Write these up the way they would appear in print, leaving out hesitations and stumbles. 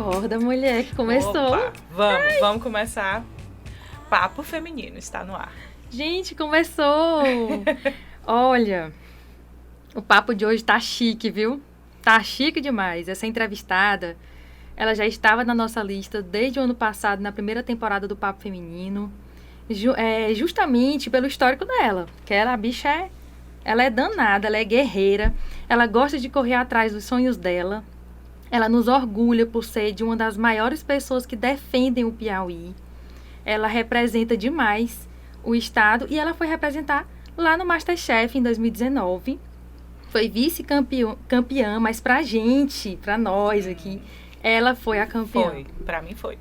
Acorda, mulher, que começou. Opa, vamos começar. Papo Feminino está no ar. Gente, começou! Olha, o papo de hoje tá chique, viu? Tá chique demais. Essa entrevistada, ela já estava na nossa lista desde o ano passado, na primeira temporada do Papo Feminino. Justamente pelo histórico dela, que a bicha ela é danada, ela é guerreira, ela gosta de correr atrás dos sonhos dela, ela nos orgulha por ser de uma das maiores pessoas que defendem o Piauí, ela representa demais o estado e ela foi representar lá no MasterChef em 2019, foi vice-campeã, mas pra gente, pra nós aqui, ela foi a campeã. Foi, pra mim foi.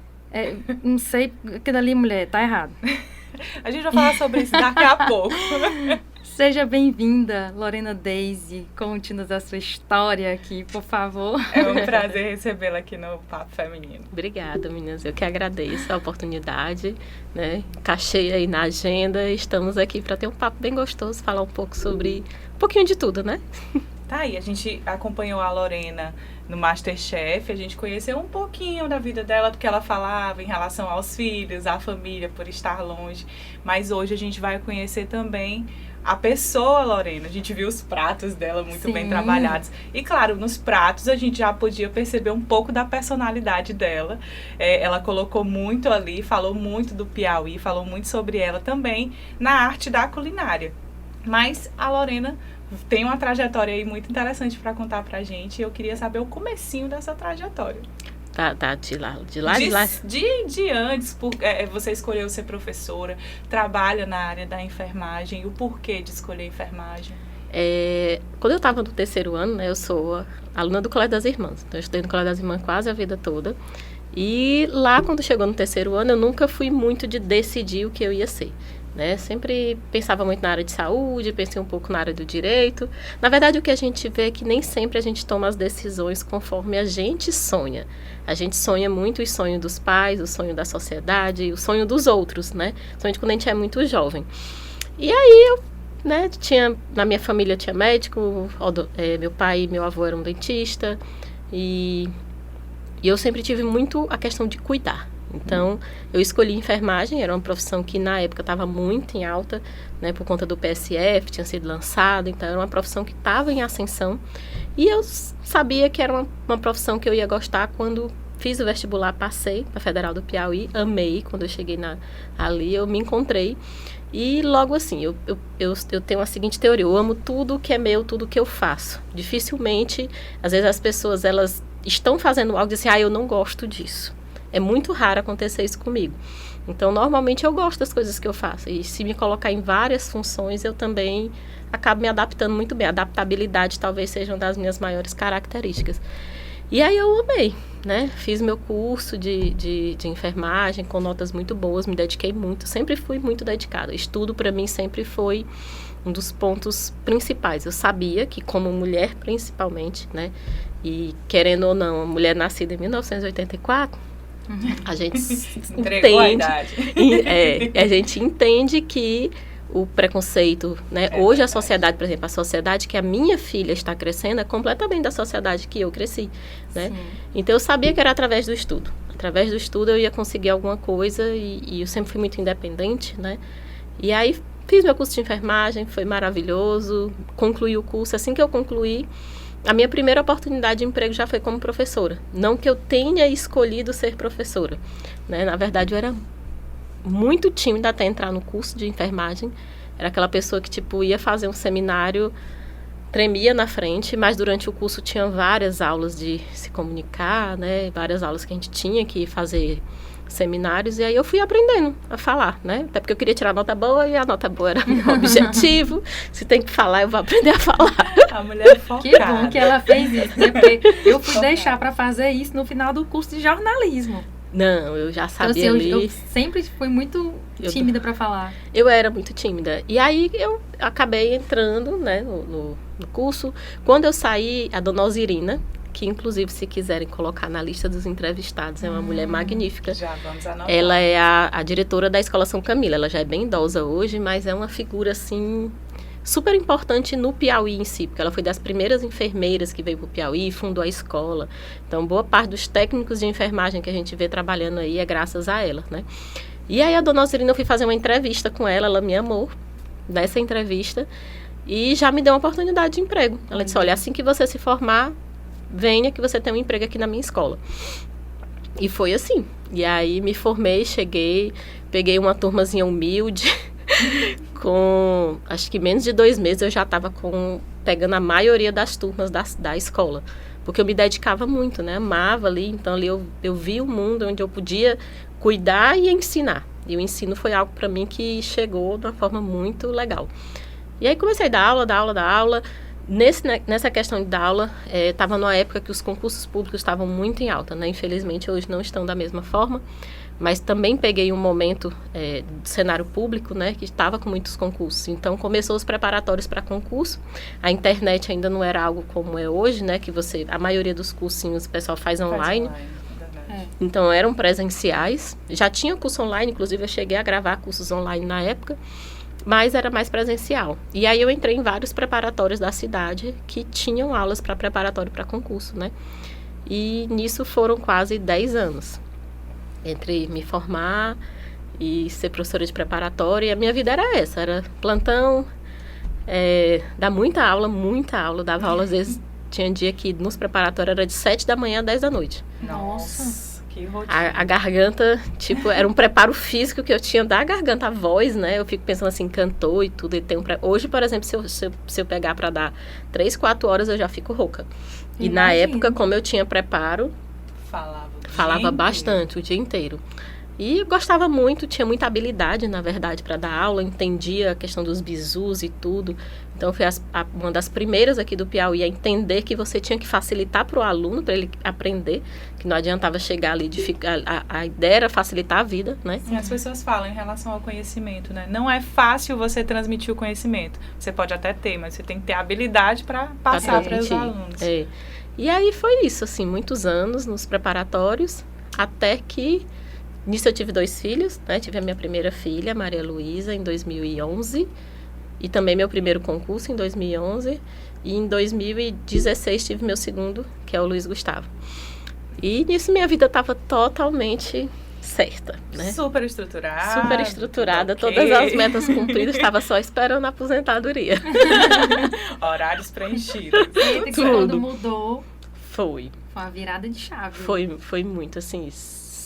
Não sei, aquilo ali, mulher, tá errado. A gente vai falar sobre isso daqui a pouco. Seja bem-vinda, Lorena Daisy. Conte-nos a sua história aqui, por favor. É um prazer recebê-la aqui no Papo Feminino. Obrigada, meninas. Eu que agradeço a oportunidade, né? Encaixei aí na agenda. Estamos aqui para ter um papo bem gostoso, falar um pouco sobre um pouquinho de tudo, né? Tá aí, a gente acompanhou a Lorena no MasterChef, a gente conheceu um pouquinho da vida dela, do que ela falava em relação aos filhos, à família, por estar longe. Mas hoje a gente vai conhecer também a pessoa Lorena. A gente viu os pratos dela muito Sim. bem trabalhados. E claro, nos pratos a gente já podia perceber um pouco da personalidade dela. Ela colocou muito ali, falou muito do Piauí, falou muito sobre ela também na arte da culinária. Mas a Lorena tem uma trajetória aí muito interessante para contar pra gente. E eu queria saber o comecinho dessa trajetória. Tá, de lá. De antes, você escolheu ser professora, trabalha na área da enfermagem, o porquê de escolher enfermagem? Quando eu estava no terceiro ano, né, eu sou aluna do Colégio das Irmãs. Então, eu estudei no Colégio das Irmãs quase a vida toda. E lá, quando chegou no terceiro ano, eu nunca fui muito de decidir o que eu ia ser. Né? Sempre pensava muito na área de saúde, pensei um pouco na área do direito. Na verdade, o que a gente vê é que nem sempre a gente toma as decisões conforme a gente sonha. A gente sonha muito o sonho dos pais, o sonho da sociedade, o sonho dos outros, né? Somente quando a gente é muito jovem. E aí, eu, né, na minha família tinha médico, meu pai e meu avô eram dentista, e eu sempre tive muito a questão de cuidar. Então, eu escolhi enfermagem, era uma profissão que na época estava muito em alta, né, por conta do PSF, tinha sido lançado, então era uma profissão que estava em ascensão. E eu sabia que era uma profissão que eu ia gostar. Quando fiz o vestibular, passei para a Federal do Piauí, amei. Quando eu cheguei ali, eu me encontrei. E logo assim, eu tenho a seguinte teoria: eu amo tudo que é meu, tudo que eu faço. Dificilmente, às vezes as pessoas elas estão fazendo algo e dizem assim, eu não gosto disso. É muito raro acontecer isso comigo. Então, normalmente, eu gosto das coisas que eu faço. E se me colocar em várias funções, eu também acabo me adaptando muito bem. A adaptabilidade talvez seja uma das minhas maiores características. E aí eu amei, né? Fiz meu curso de enfermagem com notas muito boas, me dediquei muito, sempre fui muito dedicada. Estudo, para mim, sempre foi um dos pontos principais. Eu sabia que, como mulher, principalmente, né? E, querendo ou não, a mulher nascida em 1984... A gente entregou a idade. A gente entende que o preconceito, né? Hoje a sociedade, por exemplo, a sociedade que a minha filha está crescendo é completamente da sociedade que eu cresci, né? Então eu sabia que era através do estudo. Através do estudo eu ia conseguir alguma coisa e eu sempre fui muito independente, né? E aí fiz meu curso de enfermagem, foi maravilhoso, concluí o curso. Assim que eu concluí, a minha primeira oportunidade de emprego já foi como professora. Não que eu tenha escolhido ser professora, né? Na verdade, eu era muito tímida até entrar no curso de enfermagem. Era aquela pessoa que, ia fazer um seminário, tremia na frente, mas durante o curso tinha várias aulas de se comunicar, né? Várias aulas que a gente tinha que fazer seminários, e aí eu fui aprendendo a falar, né? Até porque eu queria tirar nota boa, e a nota boa era meu objetivo. Se tem que falar, eu vou aprender a falar. A mulher é focada. Que bom que ela fez isso, né? Porque eu fui deixar para fazer isso no final do curso de jornalismo. Não, eu já sabia então, assim, ali. eu sempre fui muito tímida para falar. Eu era muito tímida. E aí eu acabei entrando, né, no curso. Quando eu saí, a dona Osirina, que inclusive se quiserem colocar na lista dos entrevistados, é uma mulher magnífica. Já vamos anotar. Ela é a diretora da Escola São Camilo. Ela já é bem idosa hoje, mas é uma figura assim super importante no Piauí em si, porque ela foi das primeiras enfermeiras que veio para o Piauí, fundou a escola. Então, boa parte dos técnicos de enfermagem que a gente vê trabalhando aí é graças a ela, né? E aí a dona Osirina, eu fui fazer uma entrevista com ela me amou nessa entrevista e já me deu uma oportunidade de emprego. Ela disse, olha, assim que você se formar, venha que você tem um emprego aqui na minha escola. E foi assim. E aí me formei, cheguei, peguei uma turmazinha humilde, com acho que menos de 2 meses eu já estava pegando a maioria das turmas da escola. Porque eu me dedicava muito, né? Amava ali, então ali eu vi o mundo onde eu podia cuidar e ensinar. E o ensino foi algo para mim que chegou de uma forma muito legal. E aí comecei a dar aula. Nessa questão de dar aula, estava numa época que os concursos públicos estavam muito em alta, né? Infelizmente, hoje não estão da mesma forma, mas também peguei um momento do cenário público, né? Que estava com muitos concursos. Então, começou os preparatórios para concurso. A internet ainda não era algo como é hoje, né? Que a maioria dos cursinhos o pessoal faz online. Então, eram presenciais. Já tinha curso online, inclusive eu cheguei a gravar cursos online na época. Mas era mais presencial. E aí eu entrei em vários preparatórios da cidade que tinham aulas para preparatório para concurso, né? E nisso foram quase 10 anos. Entre me formar e ser professora de preparatório. E a minha vida era essa, era plantão, dar muita aula. Dava aula, às vezes, tinha dia que nos preparatórios era de 7 da manhã a 10 da noite. Nossa! A garganta, tipo, era um preparo físico que eu tinha da garganta, a voz, né? Eu fico pensando assim, cantor e tudo. Hoje, por exemplo, se eu pegar para dar 3, 4 horas, eu já fico rouca. E imagina. Na época, como eu tinha preparo, falava bastante o dia inteiro. E eu gostava muito, tinha muita habilidade, na verdade, para dar aula, entendia a questão dos bizus e tudo. Então, fui uma das primeiras aqui do Piauí a entender que você tinha que facilitar para o aluno, para ele aprender, que não adiantava chegar ali, a ideia era facilitar a vida, né? Sim, as pessoas falam em relação ao conhecimento, né? Não é fácil você transmitir o conhecimento. Você pode até ter, mas você tem que ter habilidade para passar para os alunos. E aí foi isso, assim, muitos anos nos preparatórios, até que... Nisso eu tive 2 filhos, né? Tive a minha primeira filha, Maria Luísa, em 2011. E também meu primeiro concurso em 2011. E em 2016 tive meu segundo, que é o Luiz Gustavo. E nisso minha vida estava totalmente certa, né? Super estruturada. Okay. Todas as metas cumpridas, estava só esperando a aposentadoria. Horários preenchidos. Eita, quando mudou... Foi uma virada de chave. Foi muito, assim...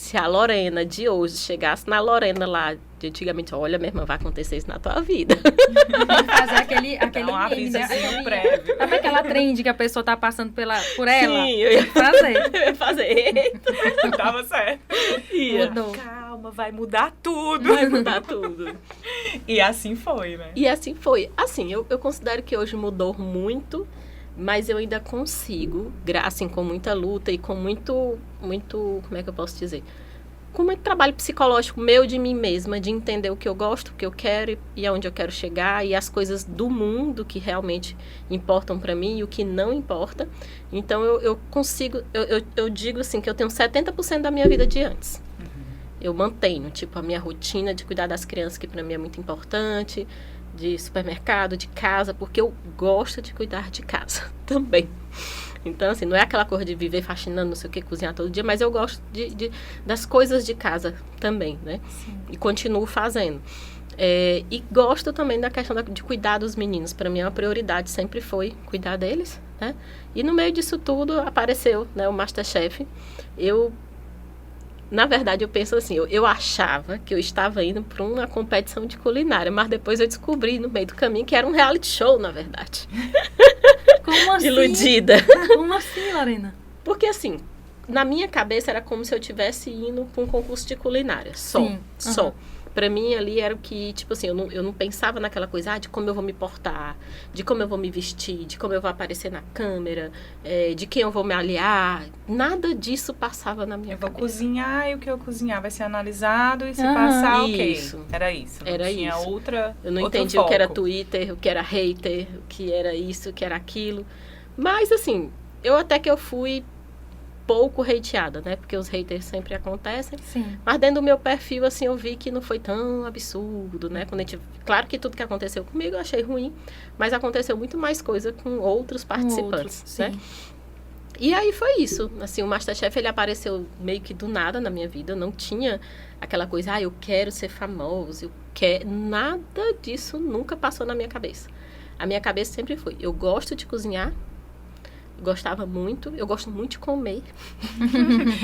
Se a Lorena de hoje chegasse na Lorena lá de antigamente, olha, minha irmã, vai acontecer isso na tua vida. Fazer aquele um avisozinho prévio. Sabe aquela trend que a pessoa tá passando por ela? Sim, eu ia fazer. Tava certo. Mudou. Calma, vai mudar tudo. E assim foi, né? E assim foi. Assim, eu considero que hoje mudou muito, mas eu ainda consigo, assim, com muita luta e com muito, como é que eu posso dizer? Com muito trabalho psicológico meu de mim mesma, de entender o que eu gosto, o que eu quero e aonde eu quero chegar e as coisas do mundo que realmente importam para mim e o que não importa. Então, eu consigo, eu digo assim, que eu tenho 70% da minha vida de antes. Eu mantenho, tipo, a minha rotina de cuidar das crianças, que para mim é muito importante, de supermercado, de casa, porque eu gosto de cuidar de casa também. Então, assim, não é aquela coisa de viver faxinando, não sei o que, cozinhar todo dia, mas eu gosto das coisas de casa também, né? Sim. E continuo fazendo. E gosto também da questão de cuidar dos meninos. Para mim, é uma prioridade, sempre foi cuidar deles, né? E no meio disso tudo, apareceu, né, o MasterChef. Na verdade, eu penso assim, eu achava que eu estava indo para uma competição de culinária, mas depois eu descobri no meio do caminho que era um reality show, na verdade. Como assim? Iludida. Como assim, Lorena? Porque assim, na minha cabeça era como se eu estivesse indo para um concurso de culinária, só. Sim. Só. Pra mim, ali era o que, tipo assim, eu não pensava naquela coisa, de como eu vou me portar, de como eu vou me vestir, de como eu vou aparecer na câmera, de quem eu vou me aliar. Nada disso passava na minha cabeça. Eu vou cozinhar e o que eu cozinhar vai ser analisado e se passar, isso. ok. Era isso. Era tinha isso. Eu não entendi o que era Twitter, o que era hater, o que era isso, o que era aquilo. Mas, assim, eu até que eu fui pouco hateada, né? Porque os haters sempre acontecem. Sim. Mas dentro do meu perfil, assim, eu vi que não foi tão absurdo, né? Quando a gente... Claro que tudo que aconteceu comigo eu achei ruim, mas aconteceu muito mais coisa com outros participantes, né? E aí foi isso. Assim, o MasterChef, ele apareceu meio que do nada na minha vida. Eu não tinha aquela coisa, eu quero ser famoso, eu quero... Nada disso nunca passou na minha cabeça. A minha cabeça sempre foi, eu gosto de cozinhar, gostava muito, eu gosto muito de comer.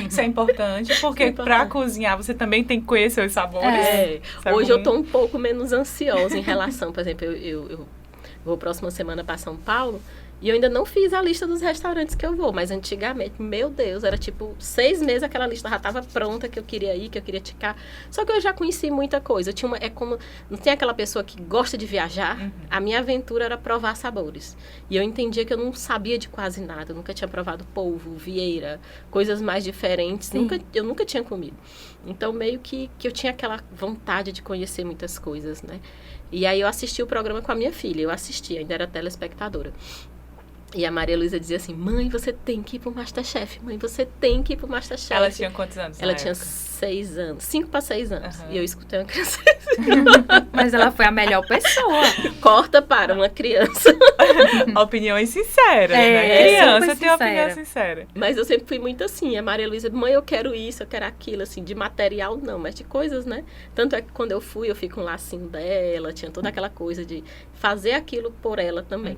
Isso é importante, porque para cozinhar você também tem que conhecer os sabores. Hoje eu tô um pouco menos ansiosa em relação, por exemplo, eu vou próxima semana para São Paulo e eu ainda não fiz a lista dos restaurantes que eu vou, mas antigamente, meu Deus, era tipo 6 meses aquela lista já estava pronta, que eu queria ir, que eu queria ticar. Só que eu já conheci muita coisa. Não tem aquela pessoa que gosta de viajar. A minha aventura era provar sabores. E eu entendia que eu não sabia de quase nada. Eu nunca tinha provado polvo, vieira, coisas mais diferentes. Eu nunca tinha comido. Então, meio que eu tinha aquela vontade de conhecer muitas coisas, né? E aí eu assisti o programa com a minha filha. Eu assisti, ainda era telespectadora. E a Maria Luísa dizia assim, mãe, você tem que ir pro MasterChef. Mãe, você tem que ir pro MasterChef. Ela tinha quantos anos? Ela tinha 6 anos. 5 para 6 anos. E eu escutei uma criança. Mas ela foi a melhor pessoa. Corta para uma criança. Opiniões sinceras, né? Criança tem opinião sincera. Mas eu sempre fui muito assim. A Maria Luísa, mãe, eu quero isso, eu quero aquilo. Assim, de material não, mas de coisas, né? Tanto é que quando eu fui com um lacinho dela. Tinha toda aquela coisa de fazer aquilo por ela também.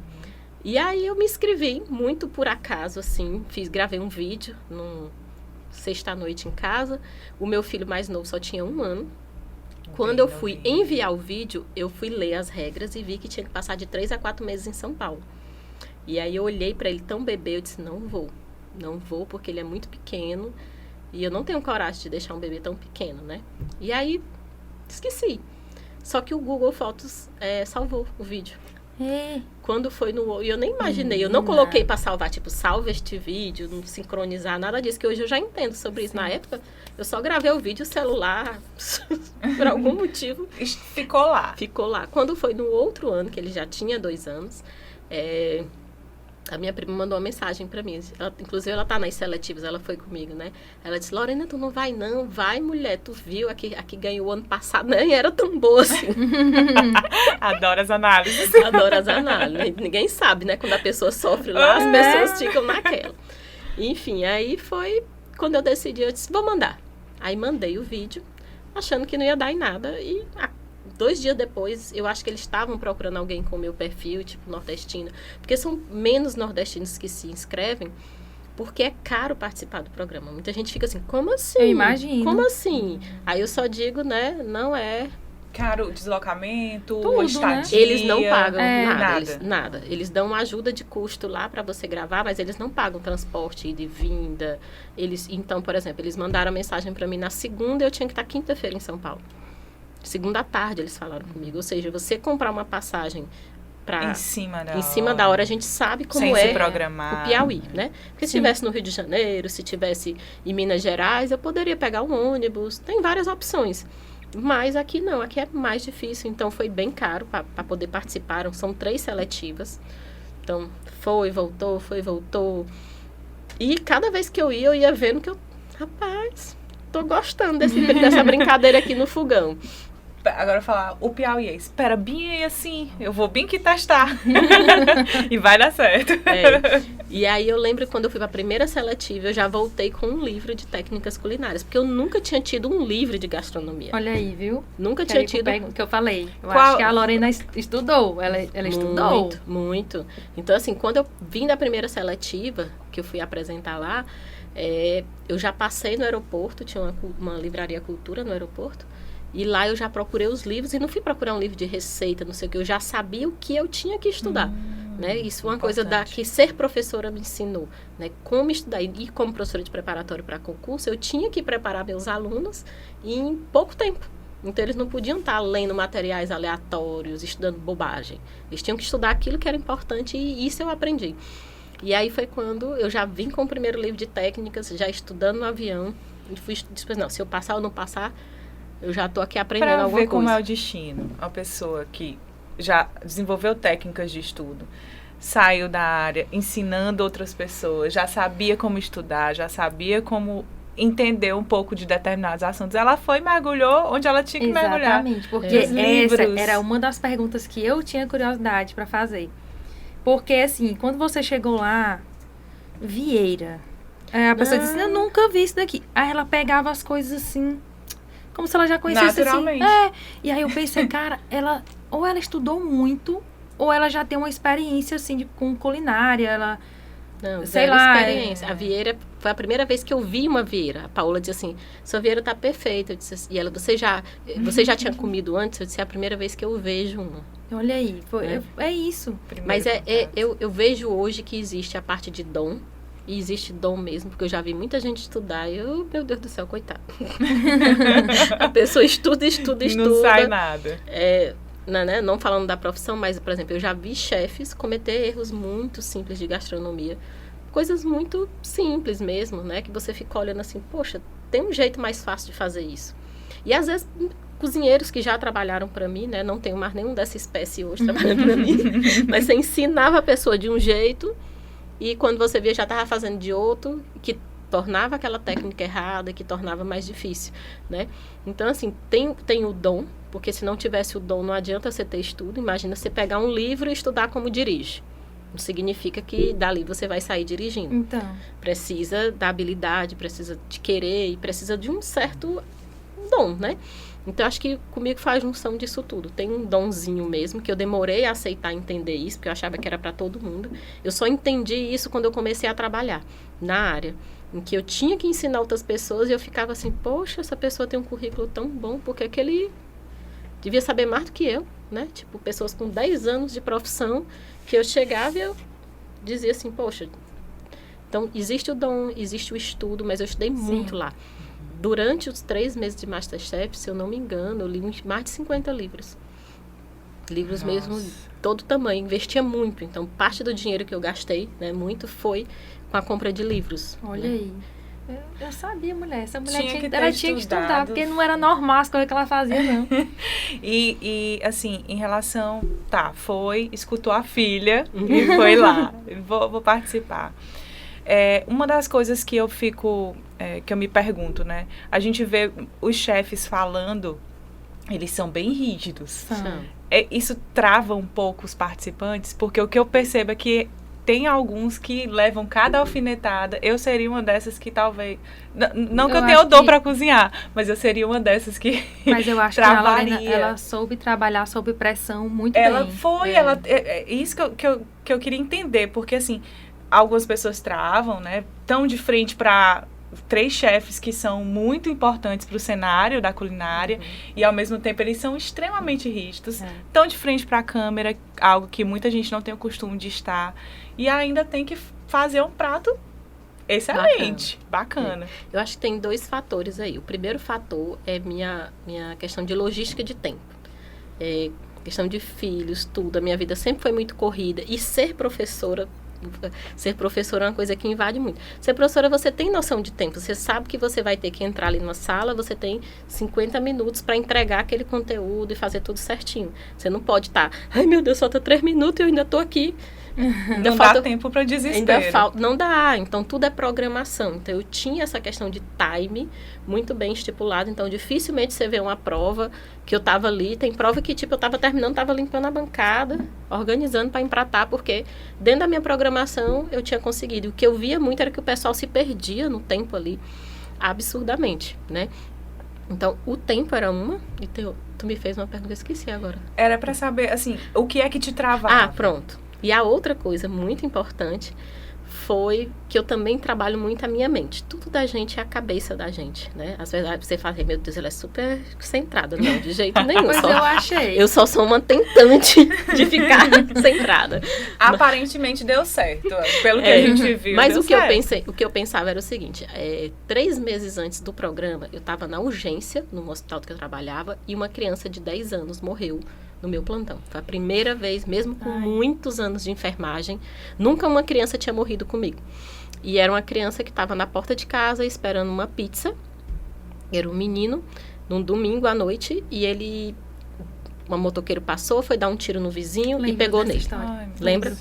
E aí eu me inscrevi, muito por acaso, assim, gravei um vídeo sexta-noite em casa. O meu filho mais novo só tinha 1 ano. Quando eu fui enviar o vídeo, eu fui ler as regras e vi que tinha que passar de 3 a 4 meses em São Paulo. E aí eu olhei para ele tão bebê, eu disse, não vou porque ele é muito pequeno e eu não tenho coragem de deixar um bebê tão pequeno, né? E aí, esqueci. Só que o Google Fotos salvou o vídeo. Quando foi e eu nem imaginei, eu não coloquei para salvar, tipo, salva este vídeo, não sincronizar, nada disso, que hoje eu já entendo sobre isso. Na época, eu só gravei o vídeo, o celular, por algum motivo. Ficou lá. Quando foi no outro ano, que ele já tinha 2 anos, a minha prima mandou uma mensagem pra mim. Inclusive, ela tá nas seletivas, ela foi comigo, né? Ela disse, Lorena, tu não vai não? Vai, mulher, tu viu? Aqui ganhou ano passado, nem era tão boa assim. Adoro as análises. Adoro as análises. Ninguém sabe, né? Quando a pessoa sofre lá, as pessoas ficam naquela. Enfim, aí foi quando eu decidi, eu disse, vou mandar. Aí mandei o vídeo, achando que não ia dar em nada. E 2 dias depois, eu acho que eles estavam procurando alguém com o meu perfil, tipo nordestino. Porque são menos nordestinos que se inscrevem, porque é caro participar do programa. Muita gente fica assim, como assim? Eu imagino. Como assim? Aí eu só digo, né, não é... Caro, deslocamento, tudo, estadia. Né? Eles não pagam nada. Eles dão uma ajuda de custo lá para você gravar, mas eles não pagam transporte, ida e vinda. Então, por exemplo, eles mandaram mensagem para mim na segunda, eu tinha que estar quinta-feira em São Paulo. Segunda à tarde eles falaram comigo. Ou seja, você comprar uma passagem em cima da hora, a gente sabe como sem se programar. O Piauí, né? Porque se estivesse no Rio de Janeiro, se estivesse em Minas Gerais, eu poderia pegar um ônibus. Tem várias opções. Mas aqui não, aqui é mais difícil. Então foi bem caro para poder participar. São 3 seletivas. Então foi, voltou. E cada vez que eu ia vendo que rapaz, tô gostando dessa brincadeira aqui no fogão. Agora falar, o Piauí, espera bem assim, eu vou bem que testar. E vai dar certo. E aí eu lembro quando eu fui pra primeira seletiva, eu já voltei com um livro de técnicas culinárias, porque eu nunca tinha tido um livro de gastronomia. Olha aí, viu? Nunca tinha tido. O que eu falei. Acho que a Lorena estudou, ela estudou. Muito. Então assim, quando eu vim da primeira seletiva, que eu fui apresentar lá, eu já passei no aeroporto, tinha uma livraria Cultura no aeroporto, e lá eu já procurei os livros, e não fui procurar um livro de receita, não sei o que, eu já sabia o que eu tinha que estudar, né? Isso é uma coisa que ser professora me ensinou, né? Como estudar, e como professora de preparatório para concurso, eu tinha que preparar meus alunos em pouco tempo. Então, eles não podiam estar lendo materiais aleatórios, estudando bobagem. Eles tinham que estudar aquilo que era importante, e isso eu aprendi. E aí foi quando eu já vim com o primeiro livro de técnicas, já estudando no avião, e fui depois, não, se eu passar ou não passar, eu já estou aqui aprendendo alguma coisa. Para ver como é o destino. Uma pessoa que já desenvolveu técnicas de estudo, saiu da área ensinando outras pessoas, já sabia como estudar, já sabia como entender um pouco de determinados assuntos. Ela foi e mergulhou onde ela tinha que mergulhar. Exatamente, porque essa era uma das perguntas que eu tinha curiosidade para fazer. Porque, assim, quando você chegou lá, Vieira, a pessoa disse, eu nunca vi isso daqui. Aí ela pegava as coisas assim, como se ela já conhecesse naturalmente. assim. E aí eu pensei, cara, ou ela estudou muito, ou ela já tem uma experiência, assim, com culinária, ela... Não, sei zero lá. experiência. A Vieira, foi a primeira vez que eu vi uma Vieira. A Paola disse assim, sua Vieira tá perfeita. Eu disse, e ela, você já tinha comido antes? Eu disse, é a primeira vez que eu vejo uma. Olha aí, é isso. Mas eu vejo hoje que existe a parte de dom. E existe dom mesmo, porque eu já vi muita gente estudar e eu, meu Deus do céu, coitado. A pessoa estuda. Não sai nada. Não falando da profissão, mas, por exemplo, eu já vi chefes cometer erros muito simples de gastronomia. Coisas muito simples mesmo, né? Que você fica olhando assim, poxa, tem um jeito mais fácil de fazer isso. E, às vezes, cozinheiros que já trabalharam para mim, né? Não tenho mais nenhum dessa espécie hoje trabalhando para mim. Mas você ensinava a pessoa de um jeito e quando você via já estava fazendo de outro, que tornava aquela técnica errada, que tornava mais difícil, né? Então, assim, tem o dom, porque se não tivesse o dom, não adianta você ter estudo. Imagina você pegar um livro e estudar como dirige. Não significa que dali você vai sair dirigindo. Então. Precisa da habilidade, precisa de querer e precisa de um certo dom, né? Então, acho que comigo faz junção disso tudo. Tem um donzinho mesmo, que eu demorei a aceitar entender isso, porque eu achava que era para todo mundo. Eu só entendi isso quando eu comecei a trabalhar na área, em que eu tinha que ensinar outras pessoas e eu ficava assim, poxa, essa pessoa tem um currículo tão bom, porque que ele devia saber mais do que eu, né? Tipo, pessoas com 10 anos de profissão, que eu chegava e eu dizia assim, poxa, então existe o dom, existe o estudo, mas eu estudei muito lá. Durante os 3 meses de Masterchef, se eu não me engano, eu li mais de 50 livros. Livros mesmo, todo tamanho, investia muito. Então, parte do dinheiro que eu gastei, né, muito, foi com a compra de livros. Olha aí. Eu sabia, mulher. Essa mulher tinha que estudado. estudar, porque não era normal as coisas que ela fazia, não. E, assim, em relação... Tá, escutou a filha e foi lá. Vou participar. Uma das coisas que eu fico... que eu me pergunto, né? A gente vê os chefes falando, eles são bem rígidos. Isso trava um pouco os participantes, porque o que eu percebo é que tem alguns que levam cada alfinetada. Eu seria uma dessas que talvez... Não que eu tenha o dom para cozinhar, mas eu seria uma dessas que mas eu acho travaria. Que a Lorena, ela soube trabalhar sob pressão muito ela bem. Foi, isso que eu queria entender, porque assim, algumas pessoas travam, né? Estão de frente para 3 chefes que são muito importantes para o cenário da culinária e, ao mesmo tempo, eles são extremamente rígidos. Estão de frente para a câmera, algo que muita gente não tem o costume de estar, e ainda tem que fazer um prato excelente, bacana. Eu acho que tem 2 fatores aí. O primeiro fator é minha questão de logística de tempo. Questão de filhos, tudo. A minha vida sempre foi muito corrida. E ser professora é uma coisa que invade muito. Ser professora, você tem noção de tempo. Você sabe que você vai ter que entrar ali numa sala, você tem 50 minutos para entregar aquele conteúdo e fazer tudo certinho. Você não pode estar, ai meu Deus, falta 3 minutos e eu ainda estou aqui. Não dá tempo para desespero. Não dá, então tudo é programação. Então eu tinha essa questão de time muito bem estipulado, então dificilmente você vê uma prova que eu estava ali, tem prova que tipo eu estava terminando, estava limpando a bancada, organizando para empratar, porque dentro da minha programação eu tinha conseguido. O que eu via muito era que o pessoal se perdia no tempo ali, absurdamente, né? Então, o tempo era uma, e tu me fez uma pergunta, eu esqueci agora. Era para saber, assim, o que é que te travava? Ah, pronto. E a outra coisa muito importante foi que eu também trabalho muito a minha mente. Tudo da gente é a cabeça da gente, né? Às vezes você fala, meu Deus, ela é super centrada. Não, de jeito nenhum. Pois eu achei. Eu só sou uma tentante de ficar centrada. Aparentemente deu certo, pelo que a gente viu. Mas o que eu pensava era o seguinte, 3 meses antes do programa, eu estava na urgência, no hospital que eu trabalhava, e uma criança de 10 anos morreu no meu plantão. Foi a primeira vez, mesmo com muitos anos de enfermagem, nunca uma criança tinha morrido comigo. E era uma criança que estava na porta de casa esperando uma pizza. Era um menino, num domingo à noite, e um motoqueiro passou, foi dar um tiro no vizinho e pegou nele. História. Lembra?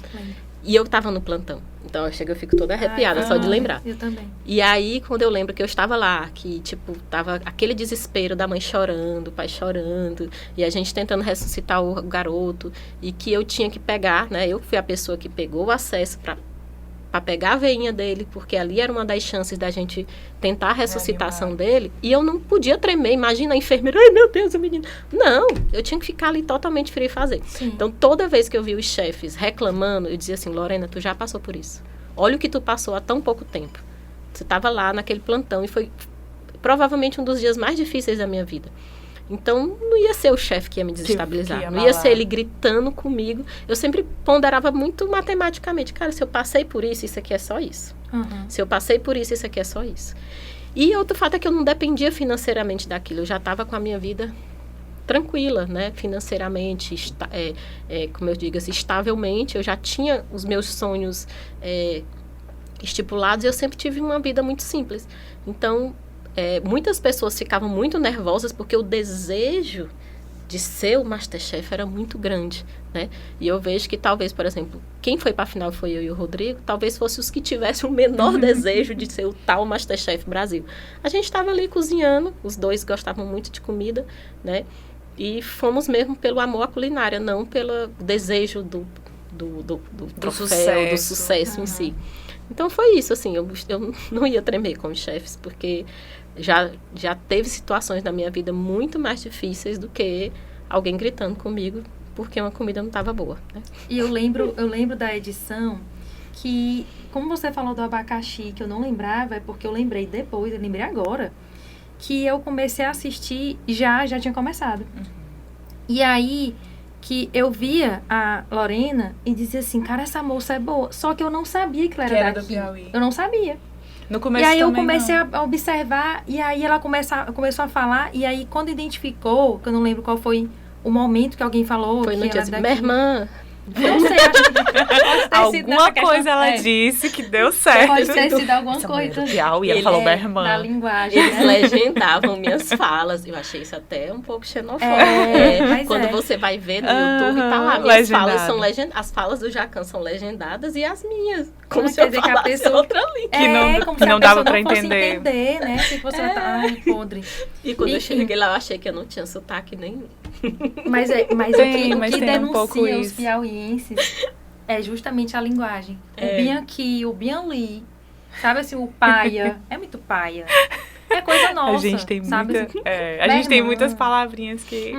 E eu estava no plantão. Então, eu fico toda arrepiada só de lembrar. Eu também. E aí, quando eu lembro que eu estava lá, que, tipo, tava aquele desespero da mãe chorando, o pai chorando, e a gente tentando ressuscitar o garoto, e que eu tinha que pegar, né? Eu fui a pessoa que pegou o acesso para pegar a veinha dele, porque ali era uma das chances da gente tentar a ressuscitação dele, e eu não podia tremer. Imagina a enfermeira, ai meu Deus, o menino. Não, eu tinha que ficar ali totalmente fria e fazer. Sim. Então, toda vez que eu vi os chefes reclamando, eu dizia assim, Lorena, tu já passou por isso. Olha o que tu passou há tão pouco tempo. Você estava lá naquele plantão, e foi provavelmente um dos dias mais difíceis da minha vida. Então, não ia ser o chefe que ia me desestabilizar. Não ia ser ele gritando comigo. Eu sempre ponderava muito matematicamente. Cara, se eu passei por isso, isso aqui é só isso. Se eu passei por isso, isso aqui é só isso. E outro fato é que eu não dependia financeiramente daquilo. Eu já estava com a minha vida tranquila, né? Financeiramente, como eu digo assim, estavelmente. Eu já tinha os meus sonhos estipulados. E eu sempre tive uma vida muito simples. Então, muitas pessoas ficavam muito nervosas porque o desejo de ser o Masterchef era muito grande, né? E eu vejo que talvez, por exemplo, quem foi para a final foi eu e o Rodrigo, talvez fosse os que tivessem o menor desejo de ser o tal Masterchef Brasil. A gente estava ali cozinhando, os dois gostavam muito de comida, né? E fomos mesmo pelo amor à culinária, não pelo desejo do troféu, do sucesso em si. Então foi isso, assim, eu não ia tremer com os chefes, porque já teve situações na minha vida muito mais difíceis do que alguém gritando comigo porque uma comida não estava boa, né? E eu lembro da edição que, como você falou do abacaxi, que eu não lembrava, é porque eu lembrei depois, eu lembrei agora, que eu comecei a assistir, já tinha começado. E aí, que eu via a Lorena e dizia assim, cara, essa moça é boa. Só que eu não sabia que ela era daqui. Do Piauí. Eu não sabia. No começo e aí eu também comecei a observar, e aí ela começou a falar, e aí quando identificou, que eu não lembro qual foi o momento que alguém falou... Foi que no dia ela assim, daqui. minha irmã... Não sei, acho que pode ter sido alguma nessa coisa questão, ela disse que deu certo. Pode ter sido alguma Essa mulher coisa. do Piauí, ela falou minha irmã. Da linguagem, Eles né? legendavam minhas falas. Eu achei isso até um pouco xenofóbico. Mas Quando você vai ver no YouTube, tá lá. Minhas falas são legendadas. As falas do Jacan são legendadas e as minhas. Como se eu falasse pessoa... outra língua. Como se não a dava pessoa pra não fosse entender. né? Se você tá... Ai, podre. E quando eu cheguei lá, eu achei que eu não tinha sotaque nenhum. Mas o que tem um pouco denuncia os isso. piauienses é justamente a linguagem. O bianqui, o bianli, sabe assim, o paia. É muito paia. É coisa nossa. A gente tem sabe? a gente tem muitas palavrinhas que...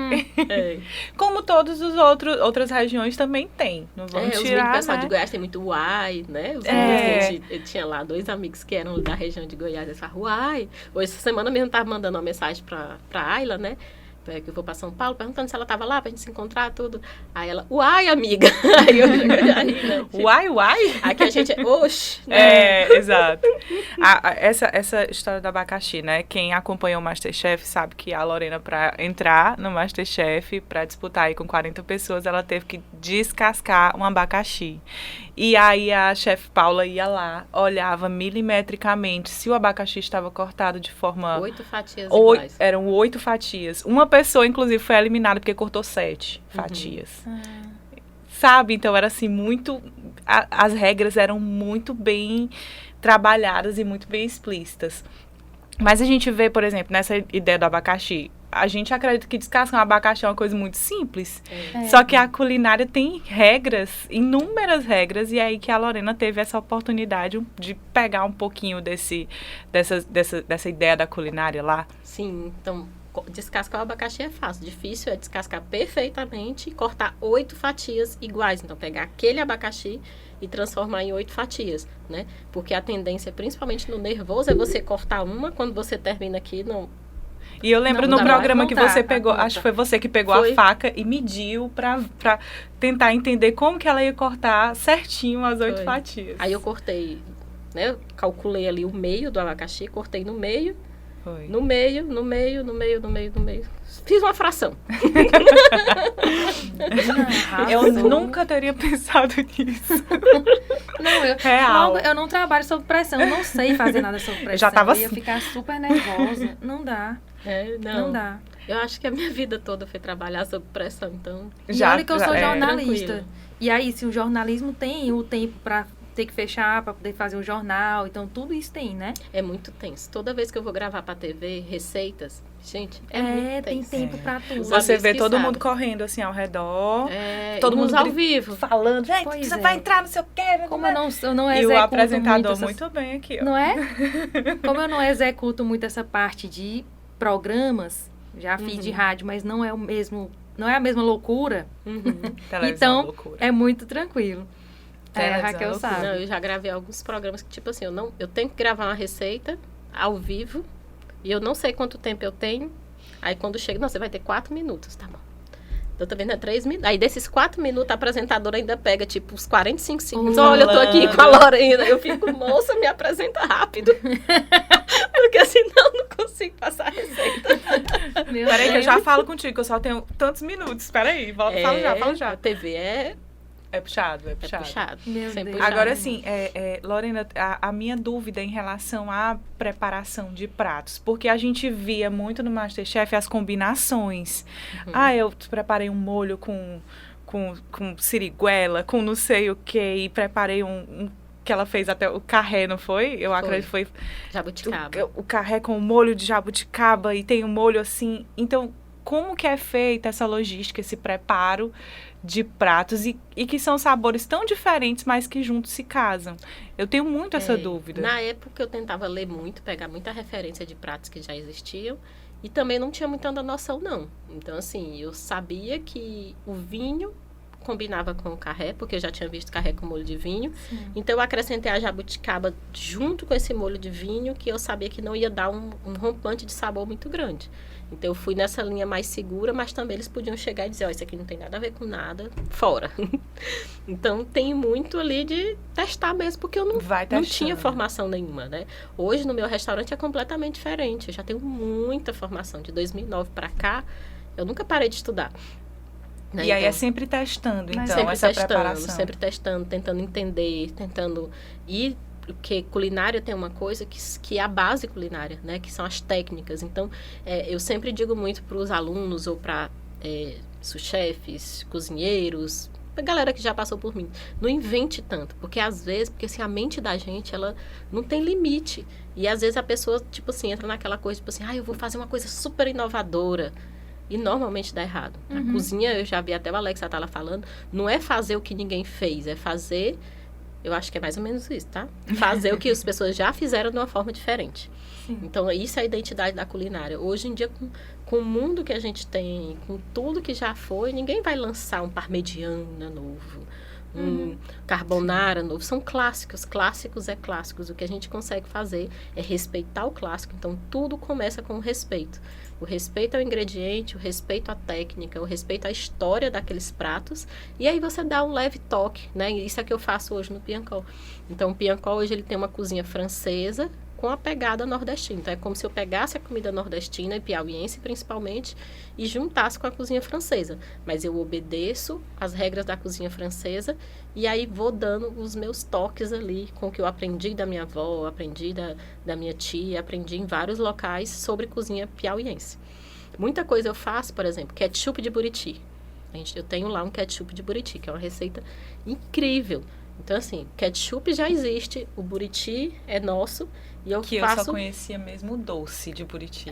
Como todos os outras regiões também tem. Não vamos tirar, o pessoal né? de Goiás tem muito uai, né? Os meninos que eu tinha lá 2 amigos que eram da região de Goiás. Eles falavam uai. Hoje, essa semana mesmo, eu tava mandando uma mensagem pra Ayla, né? Que eu vou pra São Paulo, perguntando se ela tava lá pra gente se encontrar, tudo. Aí ela, uai, amiga. Aí eu já ri, né? Uai? Aqui a gente é, oxe. Né? Exato. Essa história do abacaxi, né? Quem acompanhou o Masterchef sabe que a Lorena, pra entrar no Masterchef, pra disputar aí com 40 pessoas, ela teve que descascar um abacaxi. E aí a chefe Paula ia lá, olhava milimetricamente se o abacaxi estava cortado de forma... 8 fatias iguais. Eram 8 fatias. Uma pessoa, inclusive, foi eliminada porque cortou 7 fatias. Sabe? Então, era assim, muito... As regras eram muito bem trabalhadas e muito bem explícitas. Mas a gente vê, por exemplo, nessa ideia do abacaxi, a gente acredita que descascar um abacaxi é uma coisa muito simples. Só que a culinária tem regras, inúmeras regras, e aí que a Lorena teve essa oportunidade de pegar um pouquinho dessa ideia da culinária lá. Sim, então... Descascar o abacaxi é fácil, difícil é descascar perfeitamente e cortar 8 fatias iguais. Então, pegar aquele abacaxi e transformar em 8 fatias, né? Porque a tendência, principalmente no nervoso, é você cortar uma, quando você termina aqui, não... E eu lembro no programa que você pegou, acho que foi você que pegou a faca e mediu pra tentar entender como que ela ia cortar certinho as 8 fatias. Aí eu cortei, né? Eu calculei ali o meio do abacaxi, cortei no meio. Foi. No meio. Fiz uma fração. Eu nunca teria pensado nisso. Não, eu não trabalho sob pressão. Eu não sei fazer nada sob pressão. Já tava eu ia ficar super nervosa. Não dá. Não dá. Eu acho que a minha vida toda foi trabalhar sob pressão, então... E olha que eu sou jornalista. E aí, se o jornalismo tem o tempo para ter que fechar, para poder fazer um jornal, então tudo isso tem, né? É muito tenso. Toda vez que eu vou gravar pra TV, receitas, gente, é muito tem tenso. tempo para tudo. Você vê todo sabe. mundo correndo assim ao redor. Todo mundo ao gri- vivo. falando, gente, Pois você é. vai entrar no seu quê? Como eu não E executo o apresentador muito, muito bem aqui, ó. Não é? Como eu não executo muito essa parte de programas, já fiz de rádio, mas não é a mesma loucura, Televisão, então loucura. é muito tranquilo. Televisão, A Raquel loucura. sabe. Não, eu já gravei alguns programas que, tipo assim, eu tenho que gravar uma receita ao vivo e eu não sei quanto tempo eu tenho. Aí quando chega, não, você vai ter 4 minutos, tá bom. Eu tô vendo 3 minutos. Aí desses 4 minutos, a apresentadora ainda pega, tipo, os 45 segundos. Olha, eu tô aqui com a Lorena. Eu fico, moça, me apresenta rápido. Porque senão eu não consigo passar a receita. Meu Peraí que eu Deus. já falo contigo, que eu só tenho tantos minutos. Peraí, fala já. A TV é É puxado, é puxado. puxado. Meu Sempre Deus. puxado. Agora, assim, Lorena, a minha dúvida em relação à preparação de pratos, porque a gente via muito no MasterChef as combinações. Eu preparei um molho com siriguela, com não sei o quê, e preparei um que ela fez até o carré, não foi? Eu acredito que foi Jabuticaba. o carré com o molho de jabuticaba e tem um molho assim. Então, como que é feita essa logística, esse preparo de pratos e que são sabores tão diferentes, mas que juntos se casam? Eu tenho muito essa dúvida. Na época eu tentava ler muito, pegar muita referência de pratos que já existiam e também não tinha muita noção, não. Então, assim, eu sabia que o vinho combinava com o carré, porque eu já tinha visto carré com molho de vinho. Sim. Então, eu acrescentei a jabuticaba junto com esse molho de vinho, que eu sabia que não ia dar um rompante de sabor muito grande. Então, eu fui nessa linha mais segura, mas também eles podiam chegar e dizer, isso aqui não tem nada a ver com nada, fora. Então, tem muito ali de testar mesmo, porque eu não tinha formação nenhuma, né? Hoje, no meu restaurante, é completamente diferente. Eu já tenho muita formação. De 2009 para cá, eu nunca parei de estudar. Né? E aí Então, é sempre testando, então, sempre essa testando, preparação. sempre testando, tentando entender, tentando ir, porque culinária tem uma coisa que é a base culinária, né? Que são as técnicas. Então, eu sempre digo muito para os alunos ou para sous-chefes, cozinheiros, a galera que já passou por mim, não invente tanto, porque às vezes, porque assim, a mente da gente, ela não tem limite. E às vezes a pessoa, tipo assim, entra naquela coisa, tipo assim, eu vou fazer uma coisa super inovadora. E normalmente dá errado. Na cozinha, eu já vi até o Alex Atala falando, não é fazer o que ninguém fez, é fazer, eu acho que é mais ou menos isso, tá? Fazer o que as pessoas já fizeram de uma forma diferente. Sim. Então, isso é a identidade da culinária. Hoje em dia, com o mundo que a gente tem, com tudo que já foi, ninguém vai lançar um parmegiana novo, um carbonara novo. São clássicos. Clássicos é clássicos. O que a gente consegue fazer é respeitar o clássico. Então, tudo começa com o respeito. O respeito ao ingrediente, o respeito à técnica, o respeito à história daqueles pratos. E aí você dá um leve toque, né? Isso é o que eu faço hoje no Piancol. Então, o Piancol hoje ele tem uma cozinha francesa com a pegada nordestina. Então, é como se eu pegasse a comida nordestina e piauiense, principalmente, e juntasse com a cozinha francesa. Mas eu obedeço as regras da cozinha francesa e aí vou dando os meus toques ali com o que eu aprendi da minha avó, aprendi da minha tia, aprendi em vários locais sobre cozinha piauiense. Muita coisa eu faço, por exemplo, ketchup de buriti. Eu tenho lá um ketchup de buriti, que é uma receita incrível. Então, assim, ketchup já existe, o buriti é nosso. E eu só conhecia mesmo o doce de buriti.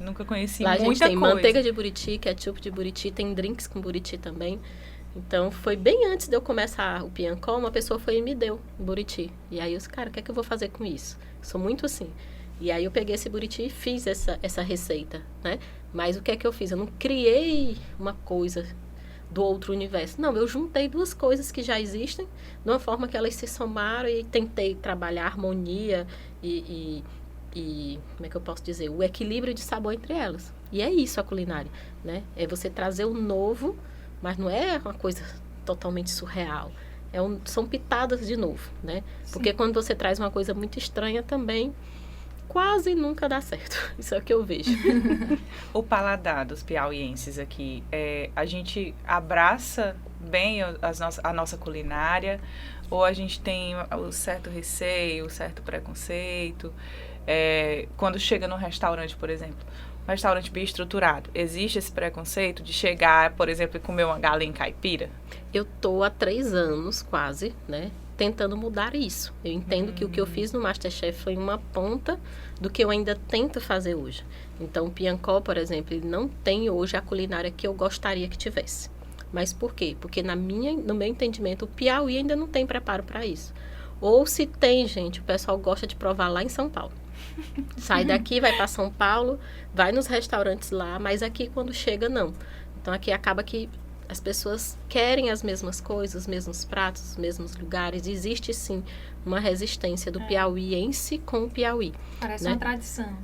Nunca conheci lá muita a gente tem coisa. manteiga de buriti, ketchup de buriti, tem drinks com buriti também. Então, foi bem antes de eu começar o Piancol, uma pessoa foi e me deu um buriti. E aí eu disse, cara, o que é que eu vou fazer com isso? Sou muito assim. E aí eu peguei esse buriti e fiz essa receita, né? Mas o que é que eu fiz? Eu não criei uma coisa do outro universo. Não, eu juntei duas coisas que já existem, de uma forma que elas se somaram e tentei trabalhar a harmonia e como é que eu posso dizer? O equilíbrio de sabor entre elas. E é isso a culinária, né? É você trazer o novo, mas não é uma coisa totalmente surreal. São pitadas de novo, né? Sim. Porque quando você traz uma coisa muito estranha também, quase nunca dá certo. Isso é o que eu vejo. O paladar dos piauienses aqui, a gente abraça bem a nossa culinária ou a gente tem o certo receio, o certo preconceito? Quando chega no restaurante, por exemplo, um restaurante bem estruturado, existe esse preconceito de chegar, por exemplo, e comer uma galinha caipira? Eu tô há 3 anos, quase, né, tentando mudar isso. Eu entendo que o que eu fiz no MasterChef foi uma ponta do que eu ainda tento fazer hoje. Então, o Piancó, por exemplo, ele não tem hoje a culinária que eu gostaria que tivesse. Mas por quê? Porque no meu entendimento, o Piauí ainda não tem preparo para isso. Ou se tem, gente, o pessoal gosta de provar lá em São Paulo. Sai daqui, vai para São Paulo, vai nos restaurantes lá, mas aqui quando chega, não. Então, aqui acaba que as pessoas querem as mesmas coisas, os mesmos pratos, os mesmos lugares. Existe, sim, uma resistência do piauiense com o Piauí. Parece né? uma tradição.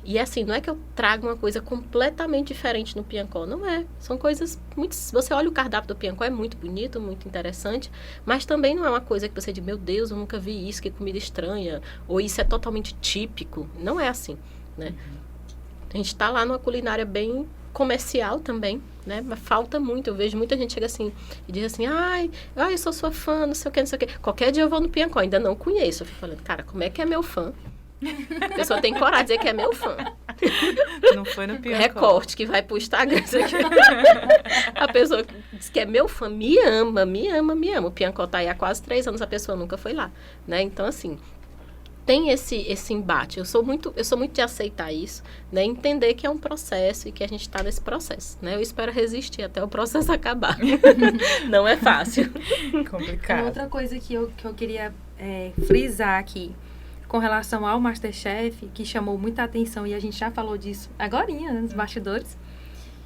E assim, não é que eu trago uma coisa completamente diferente no Piancó, não é. São coisas muito... Você olha o cardápio do Piancó, é muito bonito, muito interessante, mas também não é uma coisa que você diz, meu Deus, eu nunca vi isso, que comida estranha, ou isso é totalmente típico. Não é assim, né? A gente está lá numa culinária bem comercial também, né? Mas falta muito. Eu vejo muita gente chega assim e diz assim, ai, eu sou sua fã, não sei o que, não sei o que. Qualquer dia eu vou no Piancó, ainda não conheço. Eu fico falando, cara, como é que é meu fã? A pessoa tem coragem de dizer que é meu fã. Não foi no Piancó. Recorte que vai pro Instagram. A pessoa diz que é meu fã, me ama, me ama, me ama. O Piancó tá aí há quase 3 anos, a pessoa nunca foi lá, né? Então, assim, tem esse embate. Eu sou muito de aceitar isso, né? Entender que é um processo e que a gente está nesse processo, né? Eu espero resistir até o processo acabar. Não é fácil. Complicado. Outra coisa que eu queria frisar aqui, com relação ao MasterChef, que chamou muita atenção, e a gente já falou disso agorinha, nos bastidores,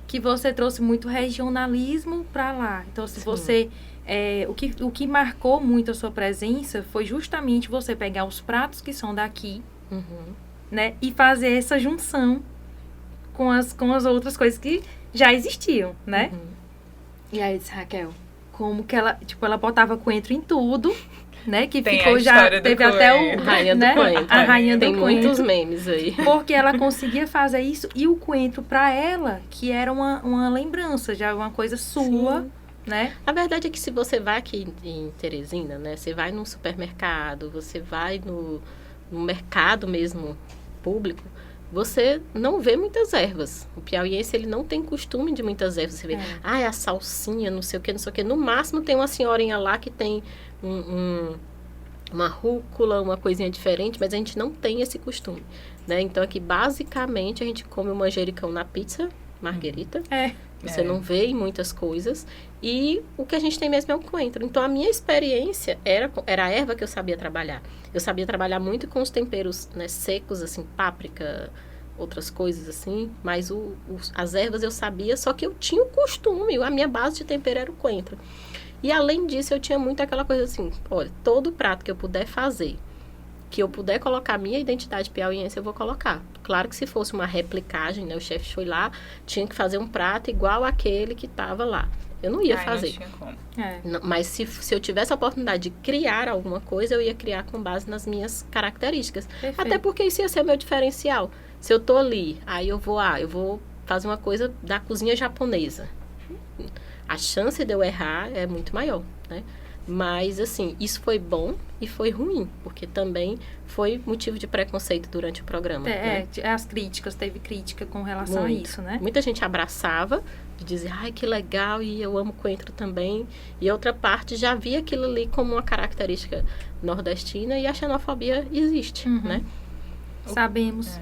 que você trouxe muito regionalismo para lá. Então, se você... o que marcou muito a sua presença foi justamente você pegar os pratos que são daqui, né? E fazer essa junção com as outras coisas que já existiam, né? E aí, Raquel, como que ela botava coentro em tudo, né? Que tem ficou teve até o... Rainha do coentro. A rainha do tem coentro. Muitos memes aí. Porque ela conseguia fazer isso e o coentro para ela, que era uma lembrança, já uma coisa sua... Sim. Né? A verdade é que se você vai aqui em Teresina, né? Você vai num supermercado, você vai no mercado mesmo público, você não vê muitas ervas. O piauiense, ele não tem costume de muitas ervas. Você vê, a salsinha, não sei o que, não sei o que. No máximo tem uma senhorinha lá que tem uma rúcula, uma coisinha diferente, mas a gente não tem esse costume, né? Então aqui, basicamente, a gente come o manjericão na pizza, marguerita. Você não vê em muitas coisas. E o que a gente tem mesmo é o coentro. Então, a minha experiência era a erva que eu sabia trabalhar. Eu sabia trabalhar muito com os temperos, né, secos, assim, páprica, outras coisas assim. Mas as ervas eu sabia, só que eu tinha o costume. A minha base de tempero era o coentro. E, além disso, eu tinha muito aquela coisa assim, olha, todo prato que eu puder fazer, que eu puder colocar a minha identidade piauiense, eu vou colocar. Claro que se fosse uma replicagem, né? O chefe foi lá, tinha que fazer um prato igual aquele que estava lá. Eu não ia fazer. Não tinha como. Não, mas se eu tivesse a oportunidade de criar alguma coisa, eu ia criar com base nas minhas características. Perfeito. Até porque isso ia ser meu diferencial. Se eu tô ali, aí eu vou fazer uma coisa da cozinha japonesa. A chance de eu errar é muito maior, né? Mas, assim, isso foi bom e foi ruim, porque também foi motivo de preconceito durante o programa. Né? As críticas, teve crítica com relação a isso, né? Muita gente abraçava, de dizer, ai, que legal, e eu amo coentro também. E outra parte já via aquilo ali como uma característica nordestina e a xenofobia existe, né? Sabemos.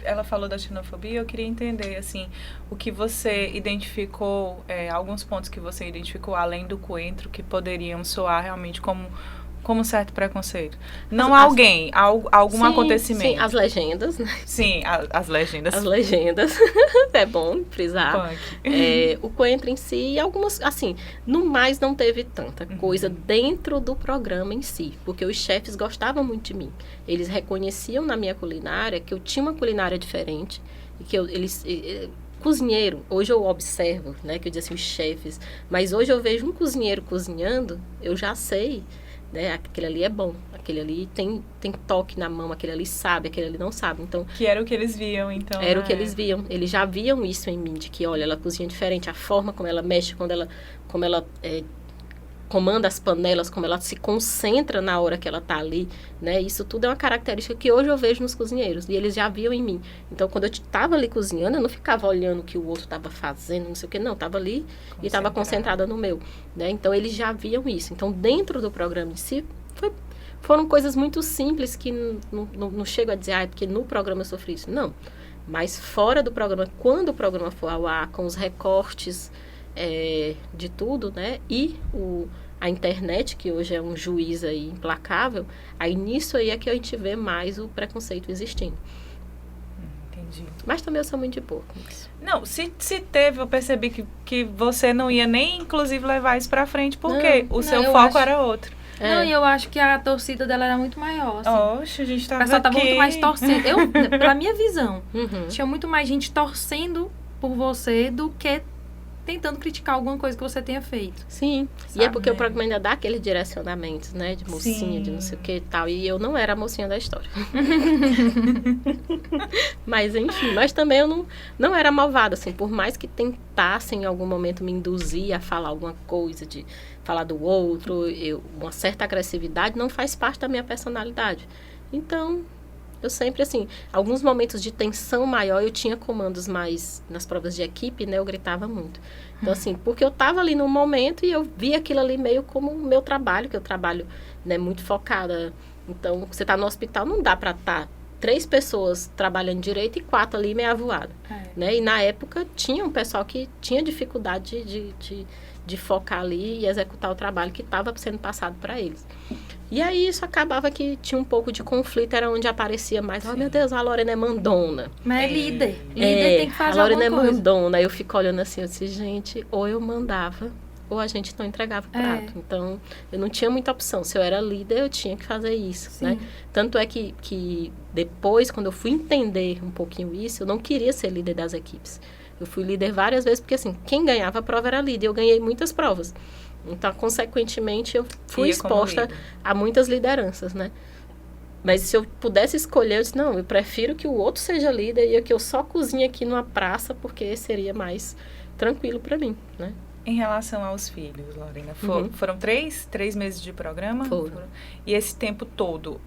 Ela falou da xenofobia, eu queria entender, assim, o que você identificou, alguns pontos que você identificou além do coentro que poderiam soar realmente como um certo preconceito. Não alguém, algum acontecimento. Sim, as legendas, né? Sim, as legendas. As legendas, é bom frisar. O coentro em si, e algumas, assim, no mais não teve tanta coisa dentro do programa em si, porque os chefes gostavam muito de mim. Eles reconheciam na minha culinária que eu tinha uma culinária diferente, e que cozinheiro, hoje eu observo, né, que eu digo assim, os chefes, mas hoje eu vejo um cozinheiro cozinhando, eu já sei, né, aquele ali é bom, aquele ali tem toque na mão, aquele ali sabe, aquele ali não sabe, então... Que era o que eles viam, então... Era o que eles viam, eles já viam isso em mim, de que, olha, ela cozinha diferente, a forma como ela mexe, como ela comanda as panelas, como ela se concentra na hora que ela está ali, né? Isso tudo é uma característica que hoje eu vejo nos cozinheiros, e eles já viam em mim. Então, quando eu estava ali cozinhando, eu não ficava olhando o que o outro estava fazendo, não sei o que, não. Estava ali e estava concentrada no meu, né? Então, eles já viam isso. Então, dentro do programa em si, foram coisas muito simples que não chego a dizer, porque no programa eu sofri isso. Não. Mas fora do programa, quando o programa for ao ar, com os recortes de tudo, né? E a internet, que hoje é um juiz aí implacável, aí nisso aí é que a gente vê mais o preconceito existindo. Entendi. Mas também eu sou muito de boa. Não, se teve, eu percebi que você não ia nem, inclusive, levar isso pra frente, porque o seu foco era outro. Não, e eu acho que a torcida dela era muito maior, assim. Oxe, a gente tava O pessoal tava aqui. muito mais torcendo. Pela minha visão, tinha muito mais gente torcendo por você do que tentando criticar alguma coisa que você tenha feito. Sim, Sabe, e é porque né? o programa ainda dá aqueles direcionamentos, né? De mocinha, de não sei o que e tal. E eu não era a mocinha da história. Mas, enfim, mas também eu não era malvada, assim. Por mais que tentassem em algum momento me induzir a falar alguma coisa, de falar do outro, uma certa agressividade não faz parte da minha personalidade. Então, eu sempre, assim, alguns momentos de tensão maior, eu tinha comandos mais nas provas de equipe, né? Eu gritava muito. Então, assim, porque eu estava ali no momento e eu via aquilo ali meio como o meu trabalho, que eu trabalho, né, muito focada. Então, você está no hospital, não dá para estar 3 pessoas trabalhando direito e 4 ali meio avoado, né? E na época tinha um pessoal que tinha dificuldade de focar ali e executar o trabalho que estava sendo passado para eles. E aí isso acabava que tinha um pouco de conflito, era onde aparecia mais, meu Deus, a Lorena é mandona. Mas é líder. Líder tem que fazer a Lorena alguma coisa. é mandona. Aí eu fico olhando assim, eu disse, gente, ou eu mandava, ou a gente não entregava o prato. Então, eu não tinha muita opção. Se eu era líder, eu tinha que fazer isso, né? Tanto é que depois, quando eu fui entender um pouquinho isso, eu não queria ser líder das equipes. Eu fui líder várias vezes, porque assim, quem ganhava a prova era líder. Eu ganhei muitas provas. Então, consequentemente, eu fui exposta a muitas lideranças, né? Mas se eu pudesse escolher, eu disse, não, eu prefiro que o outro seja líder e que eu só cozinhe aqui numa praça, porque seria mais tranquilo para mim, né? Em relação aos filhos, Lorena, foram 3 meses de programa? Foram. E esse tempo todo,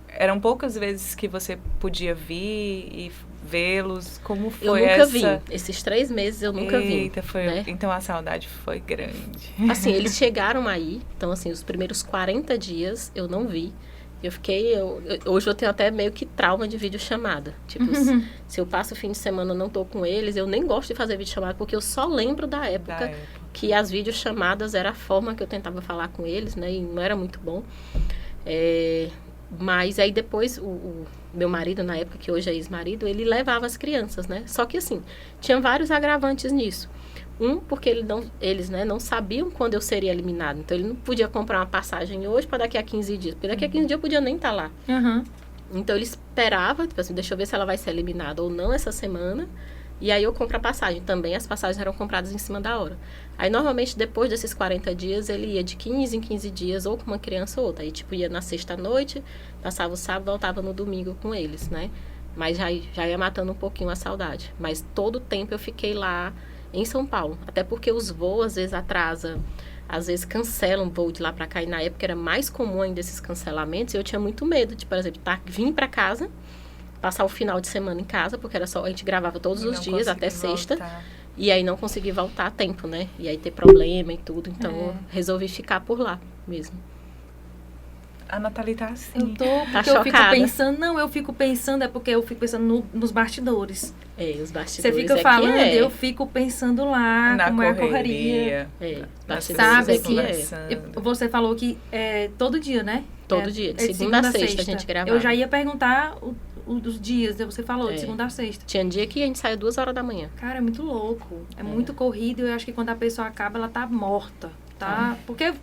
eram poucas vezes que você podia vir e vê-los? Como foi eu nunca essa? vi. Esses 3 meses eu nunca vi. Né? Então a saudade foi grande. Assim, eles chegaram aí. Então, assim, os primeiros 40 dias eu não vi. Eu fiquei... hoje eu tenho até meio que trauma de videochamada. Tipo, se eu passo o fim de semana e não tô com eles, eu nem gosto de fazer videochamada, porque eu só lembro da época que as videochamadas era a forma que eu tentava falar com eles, né? E não era muito bom. Mas aí depois o meu marido, na época, que hoje é ex-marido, ele levava as crianças, né? Só que assim, tinha vários agravantes nisso. Porque eles não sabiam quando eu seria eliminada. Então, ele não podia comprar uma passagem hoje para daqui a 15 dias. Porque daqui a 15 dias eu podia nem estar lá. Então, ele esperava, tipo assim, deixa eu ver se ela vai ser eliminada ou não essa semana. E aí, eu compro a passagem. Também as passagens eram compradas em cima da hora. Aí, normalmente, depois desses 40 dias, ele ia de 15 em 15 dias, ou com uma criança ou outra. Aí, tipo, ia na sexta-noite, passava o sábado, voltava no domingo com eles, né? Mas já ia matando um pouquinho a saudade. Mas todo o tempo eu fiquei lá em São Paulo. Até porque os voos, às vezes, atrasam. Às vezes, cancelam voo de lá pra cá. E na época, era mais comum ainda esses cancelamentos. E eu tinha muito medo de, por exemplo, vir pra casa, passar o final de semana em casa, porque era só, a gente gravava todos os dias, até sexta. E aí, não consegui voltar a tempo, né? E aí, ter problema e tudo. Então, eu resolvi ficar por lá mesmo. A Nathalie tá assim. Eu fico pensando, porque eu fico pensando nos bastidores. Os bastidores. Você fica falando, eu fico pensando lá, na como é a correria. Sabe que você falou que todo dia, né? Todo dia, de segunda a sexta a gente gravava. Eu já ia perguntar os dias, você falou, de segunda a sexta. Tinha dia que a gente saía 2 horas da manhã. Cara, é muito louco. É muito corrido, eu acho que quando a pessoa acaba, ela tá morta, tá? Porque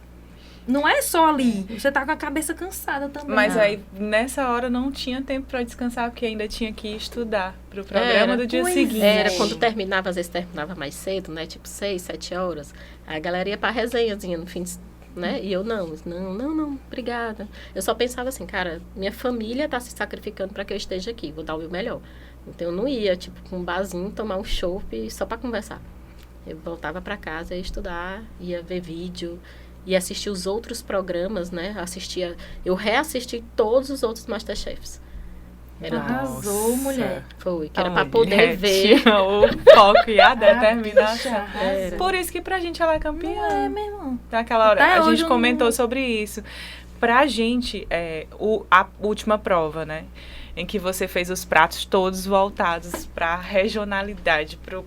não é só ali, você tá com a cabeça cansada também. Mas aí, nessa hora, não tinha tempo pra descansar, porque ainda tinha que estudar pro programa do dia seguinte. Era quando terminava, às vezes terminava mais cedo, né? Tipo 6, 7 horas. Aí a galera ia pra resenhazinha no fim de né? E eu não, obrigada. Eu só pensava assim, cara, minha família tá se sacrificando para que eu esteja aqui, vou dar o meu melhor. Então eu não ia, tipo, com um barzinho, tomar um chopp só para conversar. Eu voltava para casa, ia estudar, ia ver vídeo, e assistir os outros programas, né? Eu reassisti todos os outros Masterchefs. Arrasou, mulher. Foi, que era pra poder ver. O foco e a determinação. Por isso que pra gente ela é campeã. Não é, meu irmão. Naquela hora, Até a hoje gente eu comentou não- sobre isso. Pra gente, a última prova, né? Em que você fez os pratos todos voltados pra regionalidade, pro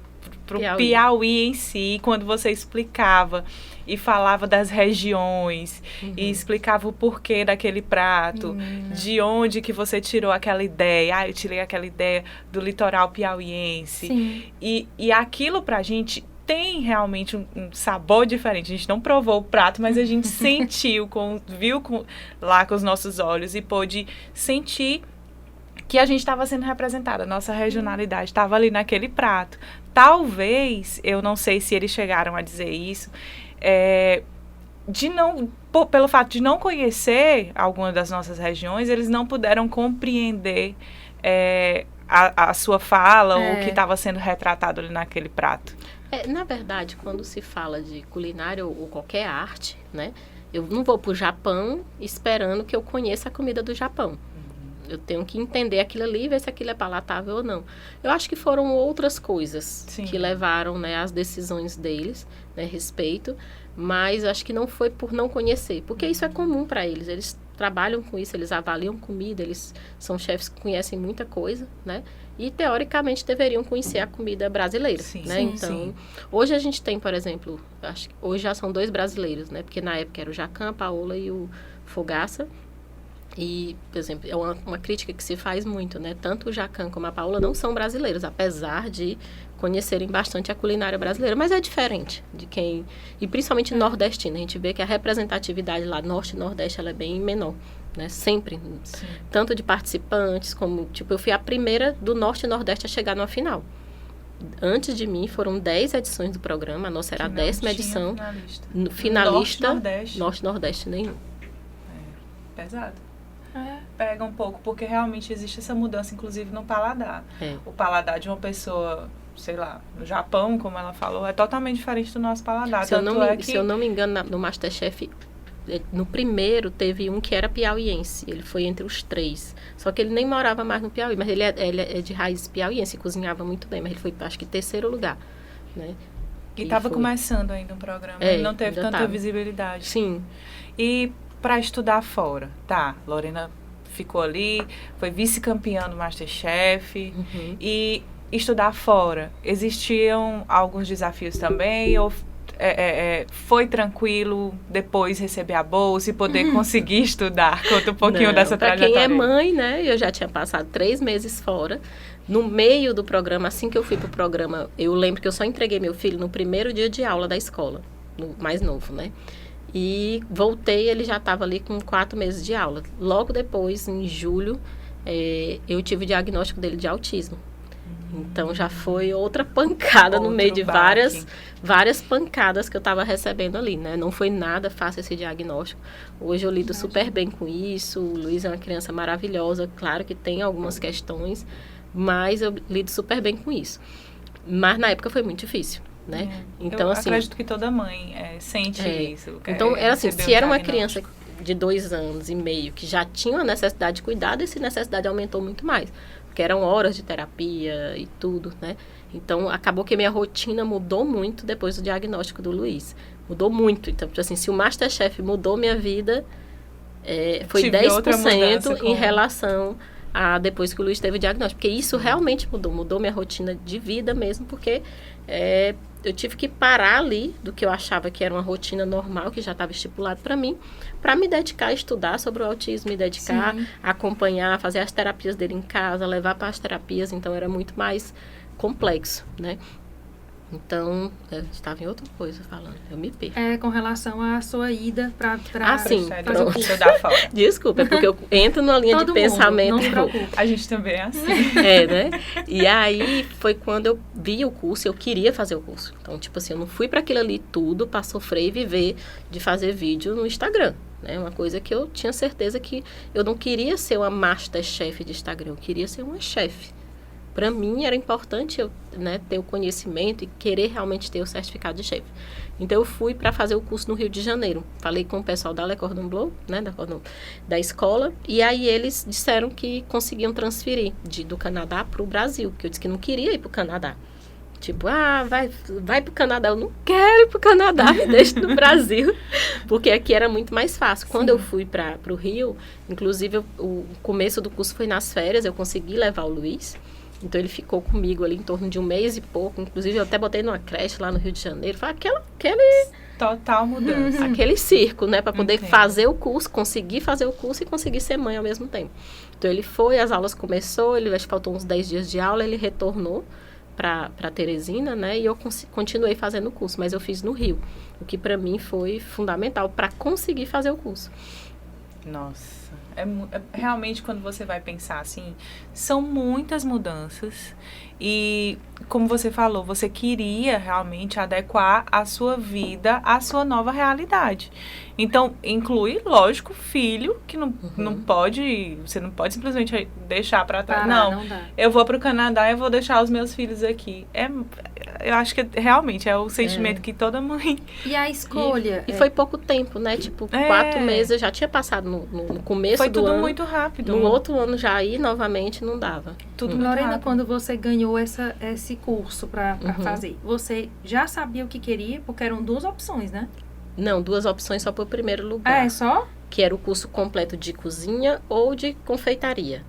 Piauí em si, quando você explicava e falava das regiões e explicava o porquê daquele prato, de onde que você tirou aquela ideia. Ah, eu tirei aquela ideia do litoral piauiense. Sim. E aquilo pra gente tem realmente um sabor diferente. A gente não provou o prato, mas a gente sentiu, viu lá com os nossos olhos e pôde sentir que a gente estava sendo representada, a nossa regionalidade estava ali naquele prato. Talvez, eu não sei se eles chegaram a dizer isso, pelo fato de não conhecer alguma das nossas regiões, eles não puderam compreender a sua fala ou o que estava sendo retratado ali naquele prato. Na verdade, quando se fala de culinária ou qualquer arte, né? Eu não vou pro Japão esperando que eu conheça a comida do Japão. Eu tenho que entender aquilo ali e ver se aquilo é palatável ou não. Eu acho que foram outras coisas que levaram, né, as decisões deles, né, respeito, mas acho que não foi por não conhecer, porque isso é comum para eles. Eles trabalham com isso, eles avaliam comida, eles são chefes que conhecem muita coisa, né? E, teoricamente, deveriam conhecer a comida brasileira, né? Então, hoje a gente tem, por exemplo, acho que hoje já são 2 brasileiros, né? Porque na época era o Jacan, a Paola e o Fogaça. E, por exemplo, é uma crítica que se faz muito, né? Tanto o Jacan como a Paola não são brasileiros, apesar de conhecerem bastante a culinária brasileira. Mas é diferente de quem... E principalmente nordestina. A gente vê que a representatividade lá, norte e nordeste, ela é bem menor, né? Sempre. Sim. Tanto de participantes como... Tipo, eu fui a primeira do norte e nordeste a chegar numa final. Antes de mim, foram 10 edições do programa. A nossa era a 10ª edição. Finalista. Norte e nordeste nenhum. Pesado. Pega um pouco, porque realmente existe essa mudança, inclusive no paladar. O paladar de uma pessoa, sei lá, no Japão, como ela falou, é totalmente diferente do nosso paladar. Se eu não me engano, no Masterchef, no primeiro teve um que era piauiense. Ele foi entre os 3. Só que ele nem morava mais no Piauí, mas ele é de raiz piauiense, cozinhava muito bem, mas ele foi, acho que, 3º lugar, né? E estava começando ainda o programa, ele não teve tanta visibilidade. Sim. E para estudar fora, tá, Lorena ficou ali, foi vice-campeã do Masterchef, e estudar fora, existiam alguns desafios também, ou foi tranquilo depois receber a bolsa e poder conseguir estudar? Conta um pouquinho dessa trajetória. Para quem é mãe, né, eu já tinha passado 3 meses fora. No meio do programa, assim que eu fui pro programa, eu lembro que eu só entreguei meu filho no primeiro dia de aula da escola, no mais novo, né? E voltei, ele já estava ali com 4 meses de aula. Logo depois, em julho, eu tive o diagnóstico dele de autismo. Então, já foi outra pancada no meio de várias pancadas que eu estava recebendo ali, né? Não foi nada fácil esse diagnóstico. Hoje eu lido super bem com isso. O Luiz é uma criança maravilhosa. Claro que tem algumas questões, mas eu lido super bem com isso. Mas, na época, foi muito difícil. Né? Então, eu assim, acredito que toda mãe sente isso. Então, era assim, se era uma criança de 2 anos e meio que já tinha uma necessidade de cuidado, essa necessidade aumentou muito mais. Porque eram horas de terapia e tudo, né? Então, acabou que minha rotina mudou muito depois do diagnóstico do Luiz. Mudou muito. Então, assim, se o Masterchef mudou minha vida, foi 10% em relação a depois que o Luiz teve o diagnóstico. Porque isso realmente mudou minha rotina de vida mesmo, porque eu tive que parar ali do que eu achava que era uma rotina normal, que já estava estipulado para mim, para me dedicar a estudar sobre o autismo, me dedicar a acompanhar, fazer as terapias dele em casa, levar para as terapias, então era muito mais complexo, né? Então, eu estava em outra coisa falando, eu me perco. Com relação à sua ida para estudar fora. Desculpa, é porque eu entro numa linha de pensamento e vou. A gente também é assim. Né? E aí, foi quando eu vi o curso, eu queria fazer o curso. Então, tipo assim, eu não fui para aquilo ali tudo para sofrer e viver de fazer vídeo no Instagram. Né? Uma coisa que eu tinha certeza que eu não queria ser uma Masterchef de Instagram, eu queria ser uma chefe. para mim era importante eu, né, ter o conhecimento e querer realmente ter o certificado de chefe. Então eu fui para fazer o curso no Rio de Janeiro. Falei com o pessoal da Le Cordon Bleu, né, da escola, e aí eles disseram que conseguiam transferir do Canadá para o Brasil, porque eu disse que não queria ir para o Canadá. Tipo, vai pro Canadá. Eu não quero ir pro Canadá, me deixa no Brasil. Porque aqui era muito mais fácil. Quando eu fui pro Rio, inclusive o começo do curso foi nas férias, eu consegui levar o Luiz. Então ele ficou comigo ali em torno de 1 mês e pouco. Inclusive eu até botei numa creche lá no Rio de Janeiro. Foi aquele... Total mudança. Aquele circo, né? Para poder fazer o curso, conseguir fazer o curso e conseguir ser mãe ao mesmo tempo. Então ele foi, as aulas começou, acho que faltou uns 10 dias de aula, ele retornou para Teresina, né? E eu continuei fazendo o curso, mas eu fiz no Rio, o que para mim foi fundamental para conseguir fazer o curso. Nossa, realmente quando você vai pensar assim, são muitas mudanças e, como você falou, você queria realmente adequar a sua vida à sua nova realidade. Então, inclui, lógico, filho, que não pode, você não pode simplesmente deixar para trás. Não dá. Eu vou para o Canadá e vou deixar os meus filhos aqui. Eu acho que realmente é o sentimento que toda mãe... E a escolha? E foi pouco tempo, né? Tipo, 4 meses, eu já tinha passado no começo do ano. Foi tudo muito rápido. No outro ano já aí, novamente, não dava. Tudo muito Lorena, rápido. Quando você ganhou esse curso para fazer, você já sabia o que queria? Porque eram 2 opções, né? Não, 2 opções só para o primeiro lugar. É só? Que era o curso completo de cozinha ou de confeitaria.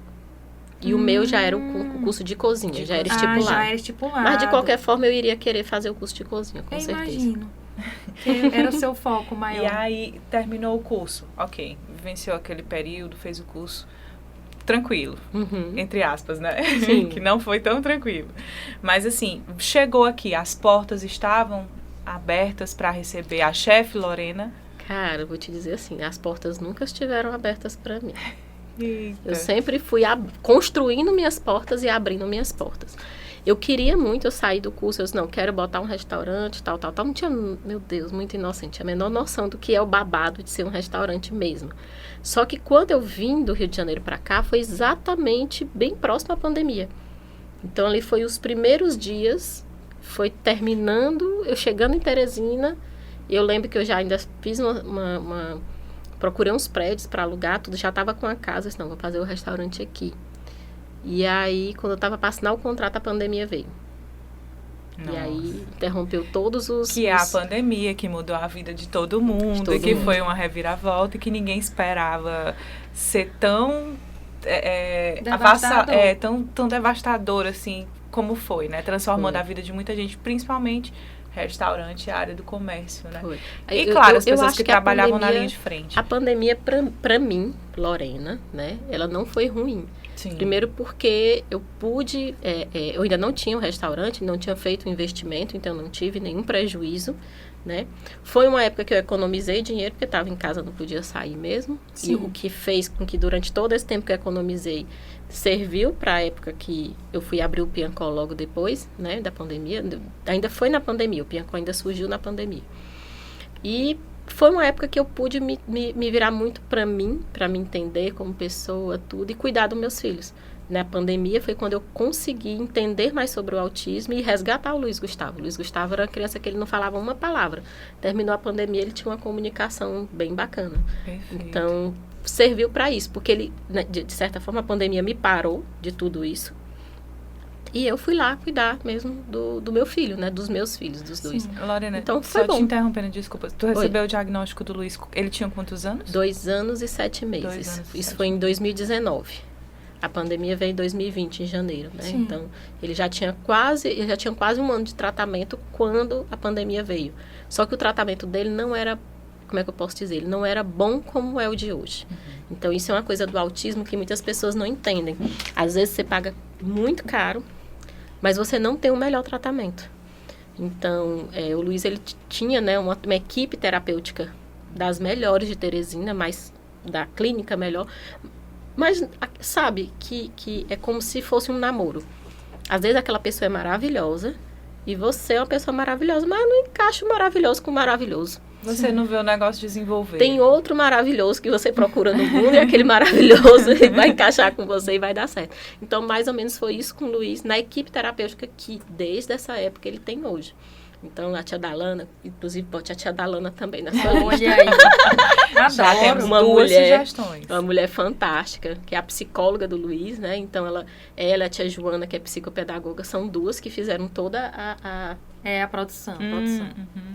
E o meu já era o curso de cozinha, já era estipulado. Já era estipulado. Mas, de qualquer forma, eu iria querer fazer o curso de cozinha, com certeza. Imagino. Era o seu foco maior. E aí, terminou o curso. Ok, venceu aquele período, fez o curso tranquilo, entre aspas, né? Sim. Que não foi tão tranquilo. Mas, assim, chegou aqui, as portas estavam abertas para receber a chefe Lorena? Cara, eu vou te dizer assim, as portas nunca estiveram abertas para mim. Eita. Eu sempre fui construindo minhas portas e abrindo minhas portas. Eu queria muito, eu saí do curso, eu disse, não, quero botar um restaurante, tal. Não tinha, meu Deus, muito inocente, a menor noção do que é o babado de ser um restaurante mesmo. Só que quando eu vim do Rio de Janeiro para cá, foi exatamente bem próximo à pandemia. Então, ali foi os primeiros dias, foi terminando, eu chegando em Teresina, eu lembro que eu já ainda fiz procurei uns prédios para alugar, tudo, já estava com a casa, disse, não, vou fazer o restaurante aqui. E aí, quando eu estava para assinar o contrato, a pandemia veio. Nossa. E aí, interrompeu todos os... Que é a pandemia que mudou a vida de todo mundo, foi uma reviravolta, e que ninguém esperava ser tão... tão devastador, assim, como foi, né? Transformando a vida de muita gente, principalmente... restaurante e a área do comércio, né? Foi. E claro, as pessoas que trabalhavam na linha de frente. A pandemia, pra mim, Lorena, né? Ela não foi ruim. Sim. Primeiro porque eu pude... eu ainda não tinha um restaurante, não tinha feito um investimento, então não tive nenhum prejuízo, né? Foi uma época que eu economizei dinheiro, porque estava em casa, não podia sair mesmo. Sim. E o que fez com que durante todo esse tempo que eu economizei, serviu para a época que eu fui abrir o Piancó logo depois, né, da pandemia. Ainda foi na pandemia, o Piancó ainda surgiu na pandemia. E foi uma época que eu pude me virar muito para mim entender como pessoa, tudo, e cuidar dos meus filhos. Na pandemia foi quando eu consegui entender mais sobre o autismo e resgatar o Luiz Gustavo. O Luiz Gustavo era uma criança que ele não falava uma palavra. Terminou a pandemia, ele tinha uma comunicação bem bacana. Perfeito. Então, serviu para isso, porque ele, né, de certa forma, a pandemia me parou de tudo isso. E eu fui lá cuidar mesmo do meu filho, né? Dos meus filhos, dos dois. Sim. Lorena, então, foi só bom. te interrompendo, desculpa. Tu recebeu o diagnóstico do Luiz, ele tinha quantos anos? 2 anos e 7 meses. 2 anos e Isso 7 foi em 2019. A pandemia veio em 2020, em janeiro, né? Sim. Então, ele já tinha quase 1 ano de tratamento quando a pandemia veio. Só que o tratamento dele não era, como é que eu posso dizer? Ele não era bom como é o de hoje. Então, isso é uma coisa do autismo que muitas pessoas não entendem. Às vezes, você paga muito caro, mas você não tem o melhor tratamento. Então, o Luiz, ele tinha, né, uma equipe terapêutica das melhores de Teresina, mas da clínica melhor. Mas, sabe, que é como se fosse um namoro. Às vezes aquela pessoa é maravilhosa, E você é uma pessoa maravilhosa, mas eu não encaixo maravilhoso com maravilhoso. Você não vê o negócio desenvolver. Tem outro maravilhoso que você procura no mundo e aquele maravilhoso ele vai encaixar com você e vai dar certo. Então, mais ou menos foi isso com o Luiz na equipe terapêutica que, desde essa época, ele tem hoje. Então, a tia Dalana, inclusive, bote a tia Dalana também na sua lista. Olha aí. Já temos Uma duas mulher, sugestões. uma mulher fantástica, que é a psicóloga do Luiz, né? Então, ela e a tia Joana, que é psicopedagoga, são duas que fizeram toda a produção.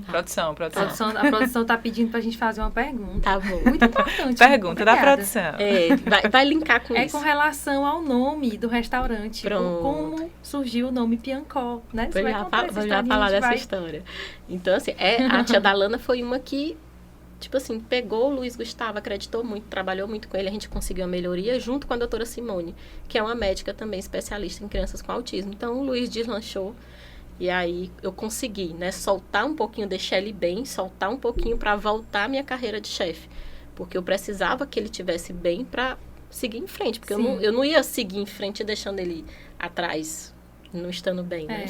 Produção. A produção tá pedindo pra gente fazer uma pergunta. Tá bom. Muito importante. Pergunta da Obrigada. produção. Vai linkar com É isso. com relação ao nome do restaurante. Pronto. Como surgiu o nome Piancó, né? Você Vou vai contar essa já historinha, falar a gente dessa história. Então, assim, a tia Dalana foi uma que, tipo assim, pegou o Luiz Gustavo, acreditou muito, trabalhou muito com ele, a gente conseguiu a melhoria junto com a doutora Simone, que é uma médica também especialista em crianças com autismo. Então, o Luiz deslanchou e aí eu consegui, né, soltar um pouquinho, deixar ele bem, soltar um pouquinho para voltar a minha carreira de chefe. Porque eu precisava que ele tivesse bem para seguir em frente, porque eu não ia seguir em frente deixando ele atrás, não estando bem, né?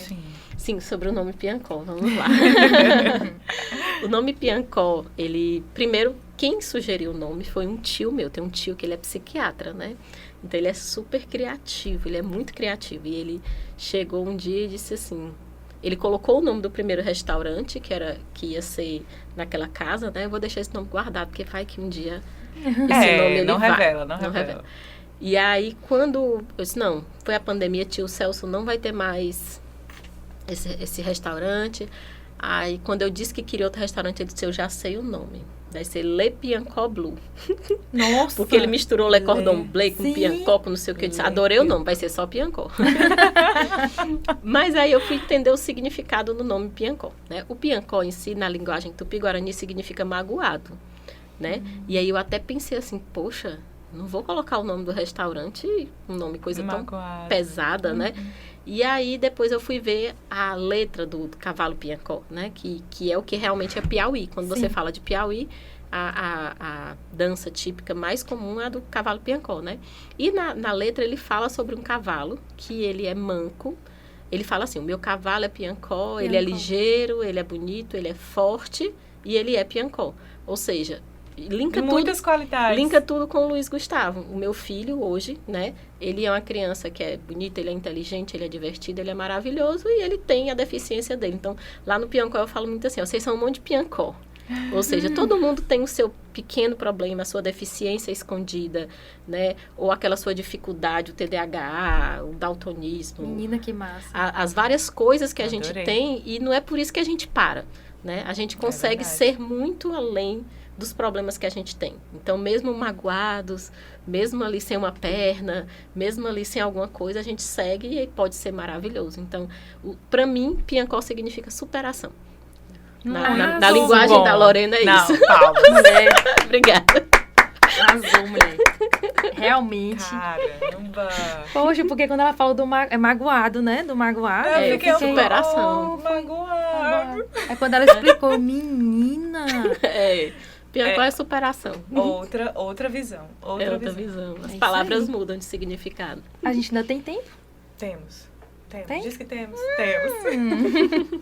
Sim, sobre o nome Piancó, vamos lá. O nome Piancó, primeiro, quem sugeriu o nome foi um tio meu. Tem um tio que ele é psiquiatra, né? Então, ele é super criativo, ele é muito criativo. E ele chegou um dia e disse assim, ele colocou o nome do primeiro restaurante, que ia ser naquela casa, né? Eu vou deixar esse nome guardado, porque vai que um dia esse nome ele não vai. revela, não revela. E aí, quando eu disse, não, foi a pandemia, tio Celso não vai ter mais esse restaurante. Aí, quando eu disse que queria outro restaurante, ele disse, eu já sei o nome. Vai ser Le Piancó Blue. Nossa! Porque ele misturou Le Cordon Bleu com Piancó, com não sei o que. Eu disse, adorei o nome, vai ser só Piancó. Mas aí eu fui entender o significado do nome Piancó, né? O Piancó em si, na linguagem tupi-guarani, significa magoado, né? E aí eu até pensei assim, poxa, não vou colocar o nome do restaurante, um nome coisa tão pesada, né? E aí, depois eu fui ver a letra do cavalo Piancó, né? Que é o que realmente é Piauí. Quando você fala de Piauí, a dança típica mais comum é a do cavalo Piancó, né? E na letra ele fala sobre um cavalo, que ele é manco. Ele fala assim, o meu cavalo é Piancó, ele é ligeiro, ele é bonito, ele é forte e ele é Piancó. Ou seja, muitas qualidades. Linka tudo com o Luiz Gustavo. O meu filho hoje, né? Ele é uma criança que é bonita, ele é inteligente, ele é divertido, ele é maravilhoso e ele tem a deficiência dele. Então, lá no Piancó eu falo muito assim, vocês são um monte de Piancó. Ou seja, todo mundo tem o seu pequeno problema, a sua deficiência escondida, né? Ou aquela sua dificuldade, o TDAH, o daltonismo. Menina, que massa. As várias coisas que a gente tem e não é por isso que a gente para, né? A gente consegue ser muito além dos problemas que a gente tem. Então, mesmo magoados, mesmo ali sem uma perna, mesmo ali sem alguma coisa, a gente segue e pode ser maravilhoso. Então, para mim, Piancó significa superação. Na linguagem da Lorena é isso. Não, palmas. Obrigada. Arrasou, mulher. Realmente. Caramba. Poxa, porque quando ela falou do magoado, né? Do magoado. Eu fiquei superação. Magoado. É quando ela explicou, menina. Piancó é superação. Outra visão. Outra visão. As palavras mudam de significado. A gente ainda tem tempo? Temos. Tem? Diz que temos. Temos.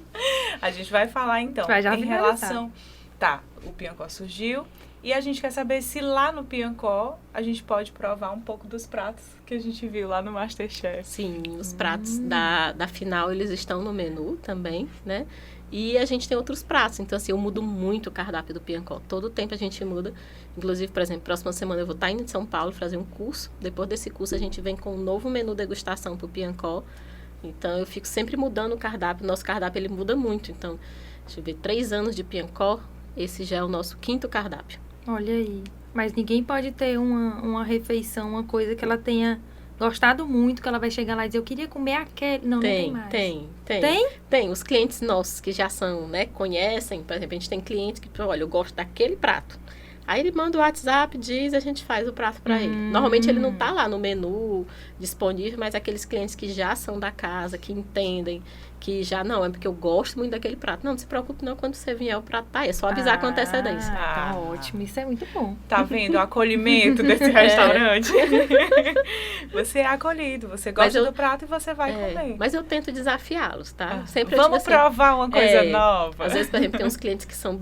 A gente vai falar, então, em relação... Tá, o Piancó surgiu. E a gente quer saber se lá no Piancó a gente pode provar um pouco dos pratos que a gente viu lá no MasterChef. Sim, os pratos da final, eles estão no menu também, né? E a gente tem outros pratos. Então, assim, eu mudo muito o cardápio do Piancó. Todo tempo a gente muda. Inclusive, por exemplo, próxima semana eu vou estar indo de São Paulo fazer um curso. Depois desse curso, a gente vem com um novo menu degustação para o Piancó. Então, eu fico sempre mudando o cardápio. Nosso cardápio, ele muda muito. Então, deixa eu ver, 3 anos de Piancó. Esse já é o nosso 5º cardápio. Olha aí. Mas ninguém pode ter uma refeição, uma coisa que ela tenha gostado muito, que ela vai chegar lá e dizer, eu queria comer aquele. Não, não tem mais. Tem. Os clientes nossos que já são, né, conhecem. Por exemplo, a gente tem clientes que, olha, eu gosto daquele prato. Aí ele manda o WhatsApp, diz, a gente faz o prato para ele. Normalmente ele não tá lá no menu disponível, mas aqueles clientes que já são da casa, que entendem, que já não, é porque eu gosto muito daquele prato. Não se preocupe não, quando você vier o prato tá aí, é só avisar com antecedência. Tá ótimo, isso é muito bom. Tá vendo o acolhimento desse restaurante? Você é acolhido, você gosta do prato e você vai comer. Mas eu tento desafiá-los, tá? Sempre Vamos provar uma coisa nova. Às vezes, por exemplo, tem uns clientes que são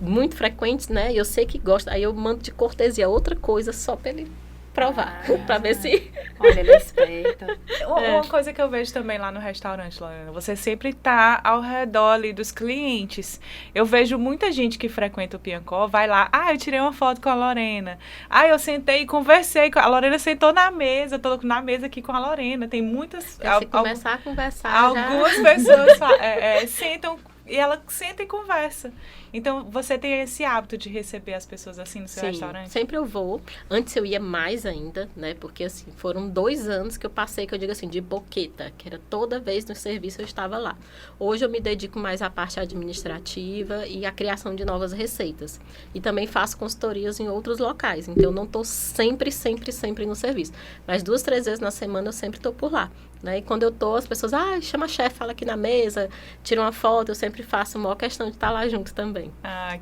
muito frequentes, né? E eu sei que gosta. Aí eu mando de cortesia outra coisa só pra ele provar. Pra ver se... Olha, ele é esperta. Uma coisa que eu vejo também lá no restaurante, Lorena, você sempre tá ao redor ali dos clientes. Eu vejo muita gente que frequenta o Piancó, vai lá, eu tirei uma foto com a Lorena. Eu sentei e conversei com a Lorena, sentou na mesa, tô na mesa aqui com a Lorena. Tem muitas... Se começar a conversar, algumas pessoas sentam e ela senta e conversa. Então, você tem esse hábito de receber as pessoas assim no seu restaurante? Sempre eu vou. Antes eu ia mais ainda, né? Porque, assim, foram 2 anos que eu passei, que eu digo assim, de boqueta, que era toda vez no serviço eu estava lá. Hoje eu me dedico mais à parte administrativa e à criação de novas receitas. E também faço consultorias em outros locais. Então, eu não estou sempre no serviço. Mas 2, 3 vezes na semana eu sempre estou por lá. Né? E quando eu tô, as pessoas, chama a chefe, fala aqui na mesa, tira uma foto, eu sempre faço a maior questão de estar lá junto também.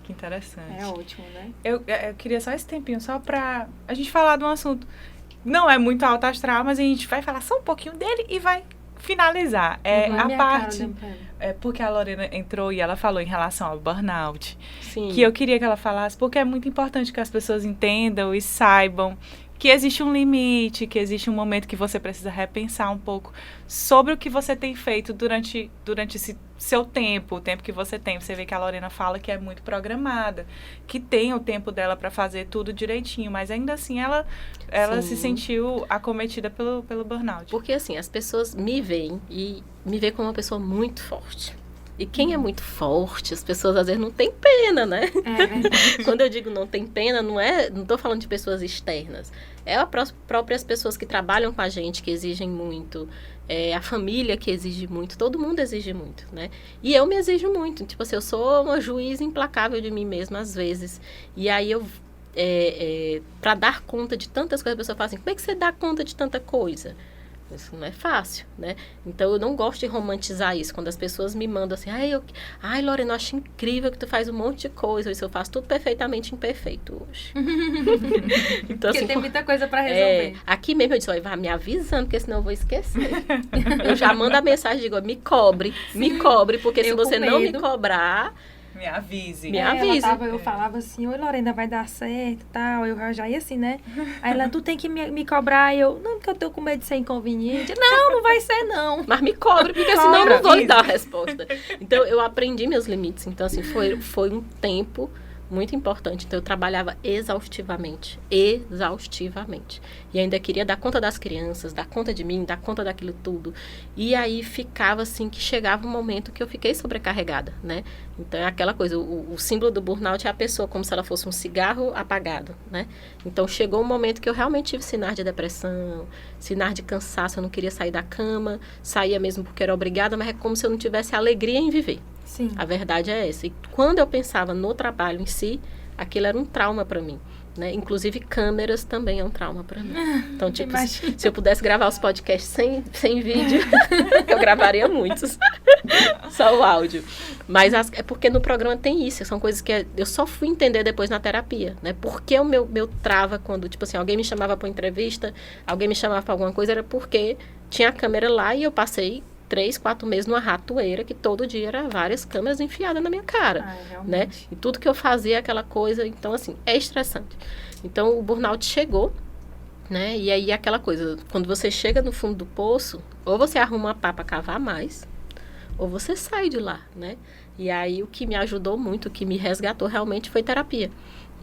Que interessante. É ótimo, né? Eu queria só esse tempinho, só pra a gente falar de um assunto. Não é muito alto astral, mas a gente vai falar só um pouquinho dele e vai finalizar. A parte... porque a Lorena entrou e ela falou em relação ao burnout. Sim. Que eu queria que ela falasse, porque é muito importante que as pessoas entendam e saibam que existe um limite, que existe um momento que você precisa repensar um pouco sobre o que você tem feito durante esse seu tempo, o tempo que você tem. Você vê que a Lorena fala que é muito programada, que tem o tempo dela para fazer tudo direitinho, mas ainda assim ela se sentiu acometida pelo burnout. Porque assim, as pessoas me veem como uma pessoa muito forte. E quem é muito forte, as pessoas às vezes não têm pena, né? Quando eu digo não tem pena, não estou falando de pessoas externas. É as próprias pessoas que trabalham com a gente, que exigem muito. A família que exige muito. Todo mundo exige muito, né? E eu me exijo muito. Tipo assim, eu sou uma juiz implacável de mim mesma às vezes. E aí eu... para dar conta de tantas coisas, a pessoa fala assim, como é que você dá conta de tanta coisa? Isso não é fácil, né? Então, eu não gosto de romantizar isso. Quando as pessoas me mandam assim, Lorena, eu acho incrível que tu faz um monte de coisa. Isso eu faço tudo perfeitamente imperfeito hoje. Então, porque assim, tem muita coisa para resolver. Aqui mesmo eu disse, vai me avisando, porque senão eu vou esquecer. Eu já mando a mensagem e digo, me cobre, porque se você não me cobrar... Me avise. Me avise. Eu falava assim, oi Lorena, vai dar certo e tal. Eu já ia assim, né? Aí ela, tu tem que me cobrar. Eu, não, porque eu tô com medo de ser inconveniente. Não vai ser não. Mas me cobre, porque senão eu não vou lhe dar a resposta. Então, eu aprendi meus limites. Então, assim, foi um tempo muito importante. Então, eu trabalhava exaustivamente. E ainda queria dar conta das crianças, dar conta de mim, dar conta daquilo tudo. E aí, ficava assim, que chegava um momento que eu fiquei sobrecarregada, né? Então, é aquela coisa, o símbolo do burnout é a pessoa como se ela fosse um cigarro apagado, né? Então, chegou um momento que eu realmente tive sinais de depressão, sinais de cansaço, eu não queria sair da cama, saía mesmo porque era obrigada, mas é como se eu não tivesse alegria em viver. Sim. A verdade é essa. E quando eu pensava no trabalho em si, aquilo era um trauma para mim. Né? Inclusive, câmeras também é um trauma para mim. Então, tipo, se eu pudesse gravar os podcasts sem vídeo, eu gravaria muitos. Só o áudio. Mas é porque no programa tem isso. São coisas que eu só fui entender depois na terapia. Né? Porque o meu trava quando, tipo assim, alguém me chamava para uma entrevista, alguém me chamava para alguma coisa, era porque tinha a câmera lá e eu passei 3, 4 meses numa ratoeira que todo dia era várias câmeras enfiadas na minha cara, né? E tudo que eu fazia aquela coisa, então assim, é estressante. Então o burnout chegou, né? E aí aquela coisa, quando você chega no fundo do poço, ou você arruma uma pá pra cavar mais, ou você sai de lá, né? E aí o que me ajudou muito, o que me resgatou realmente foi terapia.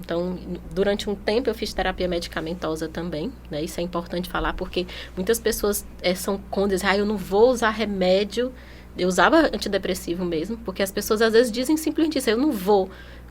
Então, durante um tempo eu fiz terapia medicamentosa também, né? Isso é importante falar, porque muitas pessoas são contra, eu não vou usar remédio. Eu usava antidepressivo mesmo, porque as pessoas às vezes dizem simplesmente isso, eu não vou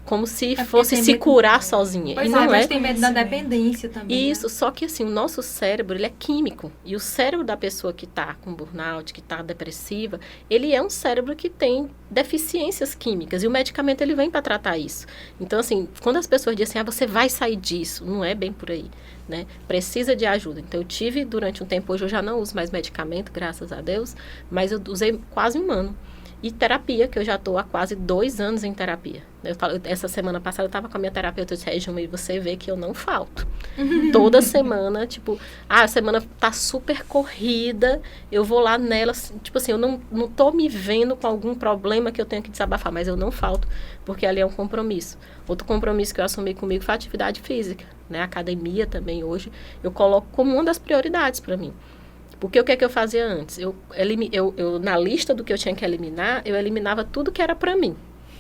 como se porque fosse tem se medo- curar sozinha. Pois E é, não mas é. tem medo da dependência também. Isso, só que assim, o nosso cérebro, ele é químico. E o cérebro da pessoa que está com burnout, que está depressiva, ele é um cérebro que tem deficiências químicas. E o medicamento, ele vem para tratar isso. Então, assim, quando as pessoas dizem assim, você vai sair disso, não é bem por aí, né? Precisa de ajuda. Então, eu tive durante um tempo, hoje eu já não uso mais medicamento, graças a Deus, mas eu usei quase 1 ano. E terapia, que eu já estou há quase 2 anos em terapia. Essa semana passada eu estava com a minha terapeuta, eu disse, Regina, e você vê que eu não falto. Toda semana, tipo, a semana tá super corrida, eu vou lá nela, tipo assim, eu não tô me vendo com algum problema que eu tenho que desabafar, mas eu não falto, porque ali é um compromisso. Outro compromisso que eu assumi comigo foi a atividade física, né? A academia também hoje, eu coloco como uma das prioridades para mim. Porque o que é que eu fazia antes? Eu, na lista do que eu tinha que eliminar, eu eliminava tudo que era para mim.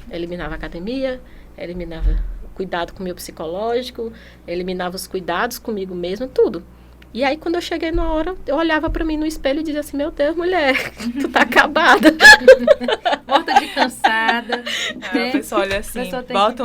Eliminava a academia, eliminava o cuidado com o meu psicológico, eliminava os cuidados comigo mesma, tudo. E aí, quando eu cheguei na hora, eu olhava para mim no espelho e dizia assim, meu Deus, mulher, tu tá acabada. Morta de cansada. A pessoa olha assim,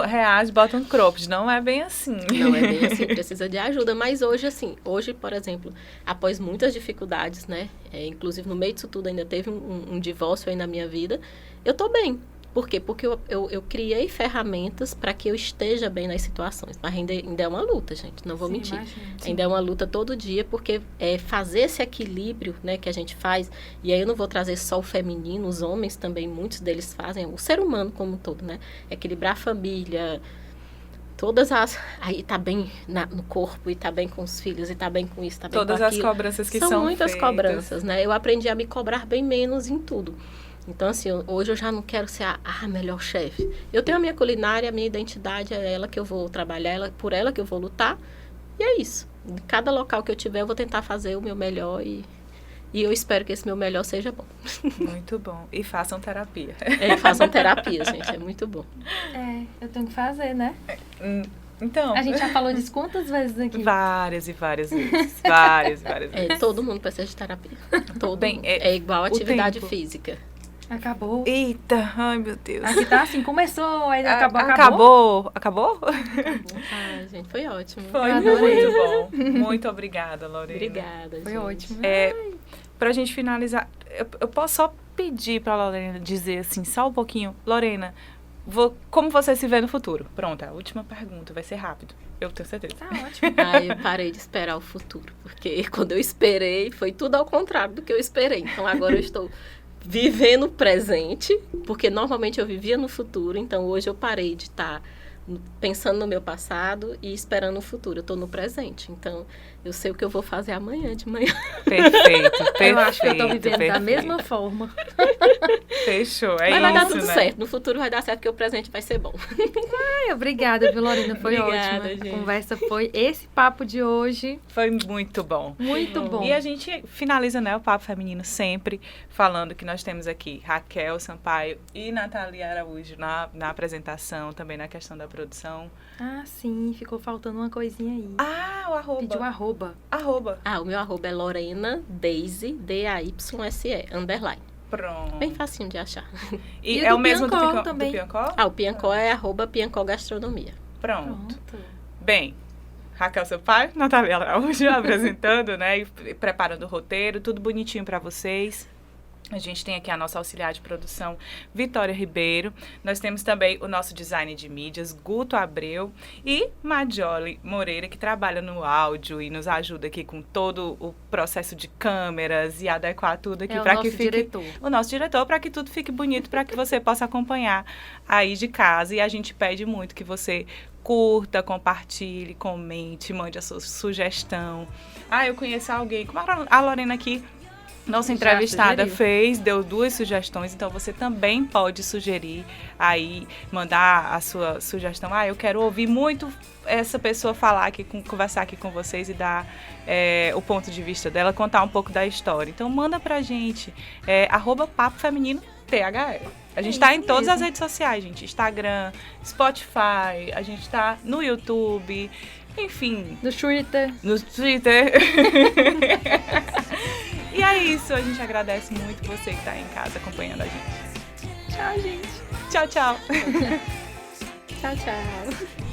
reage, bota um cropped. Não é bem assim. Não é bem assim, precisa de ajuda. Mas hoje, assim, por exemplo, após muitas dificuldades, né? Inclusive, no meio disso tudo, ainda teve um divórcio aí na minha vida. Eu tô bem. Por quê? Porque eu criei ferramentas para que eu esteja bem nas situações. Mas ainda é uma luta, gente. Não vou mentir. Imagino, ainda é uma luta todo dia, porque fazer esse equilíbrio, né, que a gente faz, e aí eu não vou trazer só o feminino, os homens também, muitos deles fazem, o ser humano como um todo, né? Equilibrar a família, aí tá bem no corpo, e tá bem com os filhos, e tá bem com isso, tá bem todas com aquilo. Todas as cobranças que são muitas feitas. Cobranças, né? Eu aprendi a me cobrar bem menos em tudo. Então, assim, hoje eu já não quero ser a melhor chefe. Eu tenho a minha culinária, a minha identidade, é ela que eu vou trabalhar, por ela que eu vou lutar. E é isso. Em cada local que eu tiver, eu vou tentar fazer o meu melhor e eu espero que esse meu melhor seja bom. Muito bom. E façam terapia. Façam terapia, gente. É muito bom. Eu tenho que fazer, né? Então... A gente já falou disso quantas vezes aqui? Várias e várias vezes. Várias vezes. Todo mundo precisa de terapia. Bem, mundo. É igual atividade física. Acabou. Eita, ai meu Deus. Aqui tá assim, começou, aí acabou. Acabou? Ai, gente, foi ótimo. Foi muito bom. Muito obrigada, Lorena. Obrigada, foi gente. ótimo. Pra gente finalizar, eu posso só pedir pra Lorena dizer assim, só um pouquinho. Lorena, como você se vê no futuro? Pronto, a última pergunta, vai ser rápido. Eu tenho certeza. Tá ótimo. Eu parei de esperar o futuro, porque quando eu esperei, foi tudo ao contrário do que eu esperei. Então agora eu estou vivendo o presente, porque normalmente eu vivia no futuro, então hoje eu parei de estar pensando no meu passado e esperando o futuro. Eu estou no presente, então eu sei o que eu vou fazer amanhã de manhã. Perfeito. Eu acho que eu estou vivendo da mesma forma. Fechou, Mas vai dar tudo certo, no futuro vai dar certo, porque o presente vai ser bom. Obrigada, viu, Lorena? Foi Obrigada, ótima. gente. A conversa foi esse papo de hoje. Foi muito bom. Muito bom. E a gente finaliza, né, o Papo Feminino sempre falando que nós temos aqui Raquel Sampaio e Natália Araújo na apresentação, também na questão da produção. Sim, ficou faltando uma coisinha aí. O arroba. Pediu arroba. Arroba. O meu arroba é Lorena Daisy, DAYSE, _. Pronto. Bem facinho de achar. E E é do o mesmo do Piancó também. Piancó? O Piancó é @Piancó Gastronomia. Pronto. Bem, Raquel Sampaio, Natália Araújo apresentando, né, e preparando o roteiro, tudo bonitinho para vocês. A gente tem aqui a nossa auxiliar de produção, Vitória Ribeiro. Nós temos também o nosso design de mídias, Guto Abreu. E Majoli Moreira, que trabalha no áudio e nos ajuda aqui com todo o processo de câmeras e adequar tudo aqui para que fique... diretor. O nosso diretor, para que tudo fique bonito, para que você possa acompanhar aí de casa. E a gente pede muito que você curta, compartilhe, comente, mande a sua sugestão. Eu conheço alguém, como a Lorena aqui, nossa entrevistada deu 2 sugestões, então você também pode sugerir aí, mandar a sua sugestão. Eu quero ouvir muito essa pessoa falar aqui, conversar aqui com vocês e dar o ponto de vista dela, contar um pouco da história. Então manda pra gente, @Papo Feminino THE. A gente tá em todas as redes sociais, gente. Instagram, Spotify, a gente tá no YouTube, enfim. No Twitter. E é isso, a gente agradece muito você que tá aí em casa acompanhando a gente. Tchau, gente. Tchau, tchau. Tchau, tchau.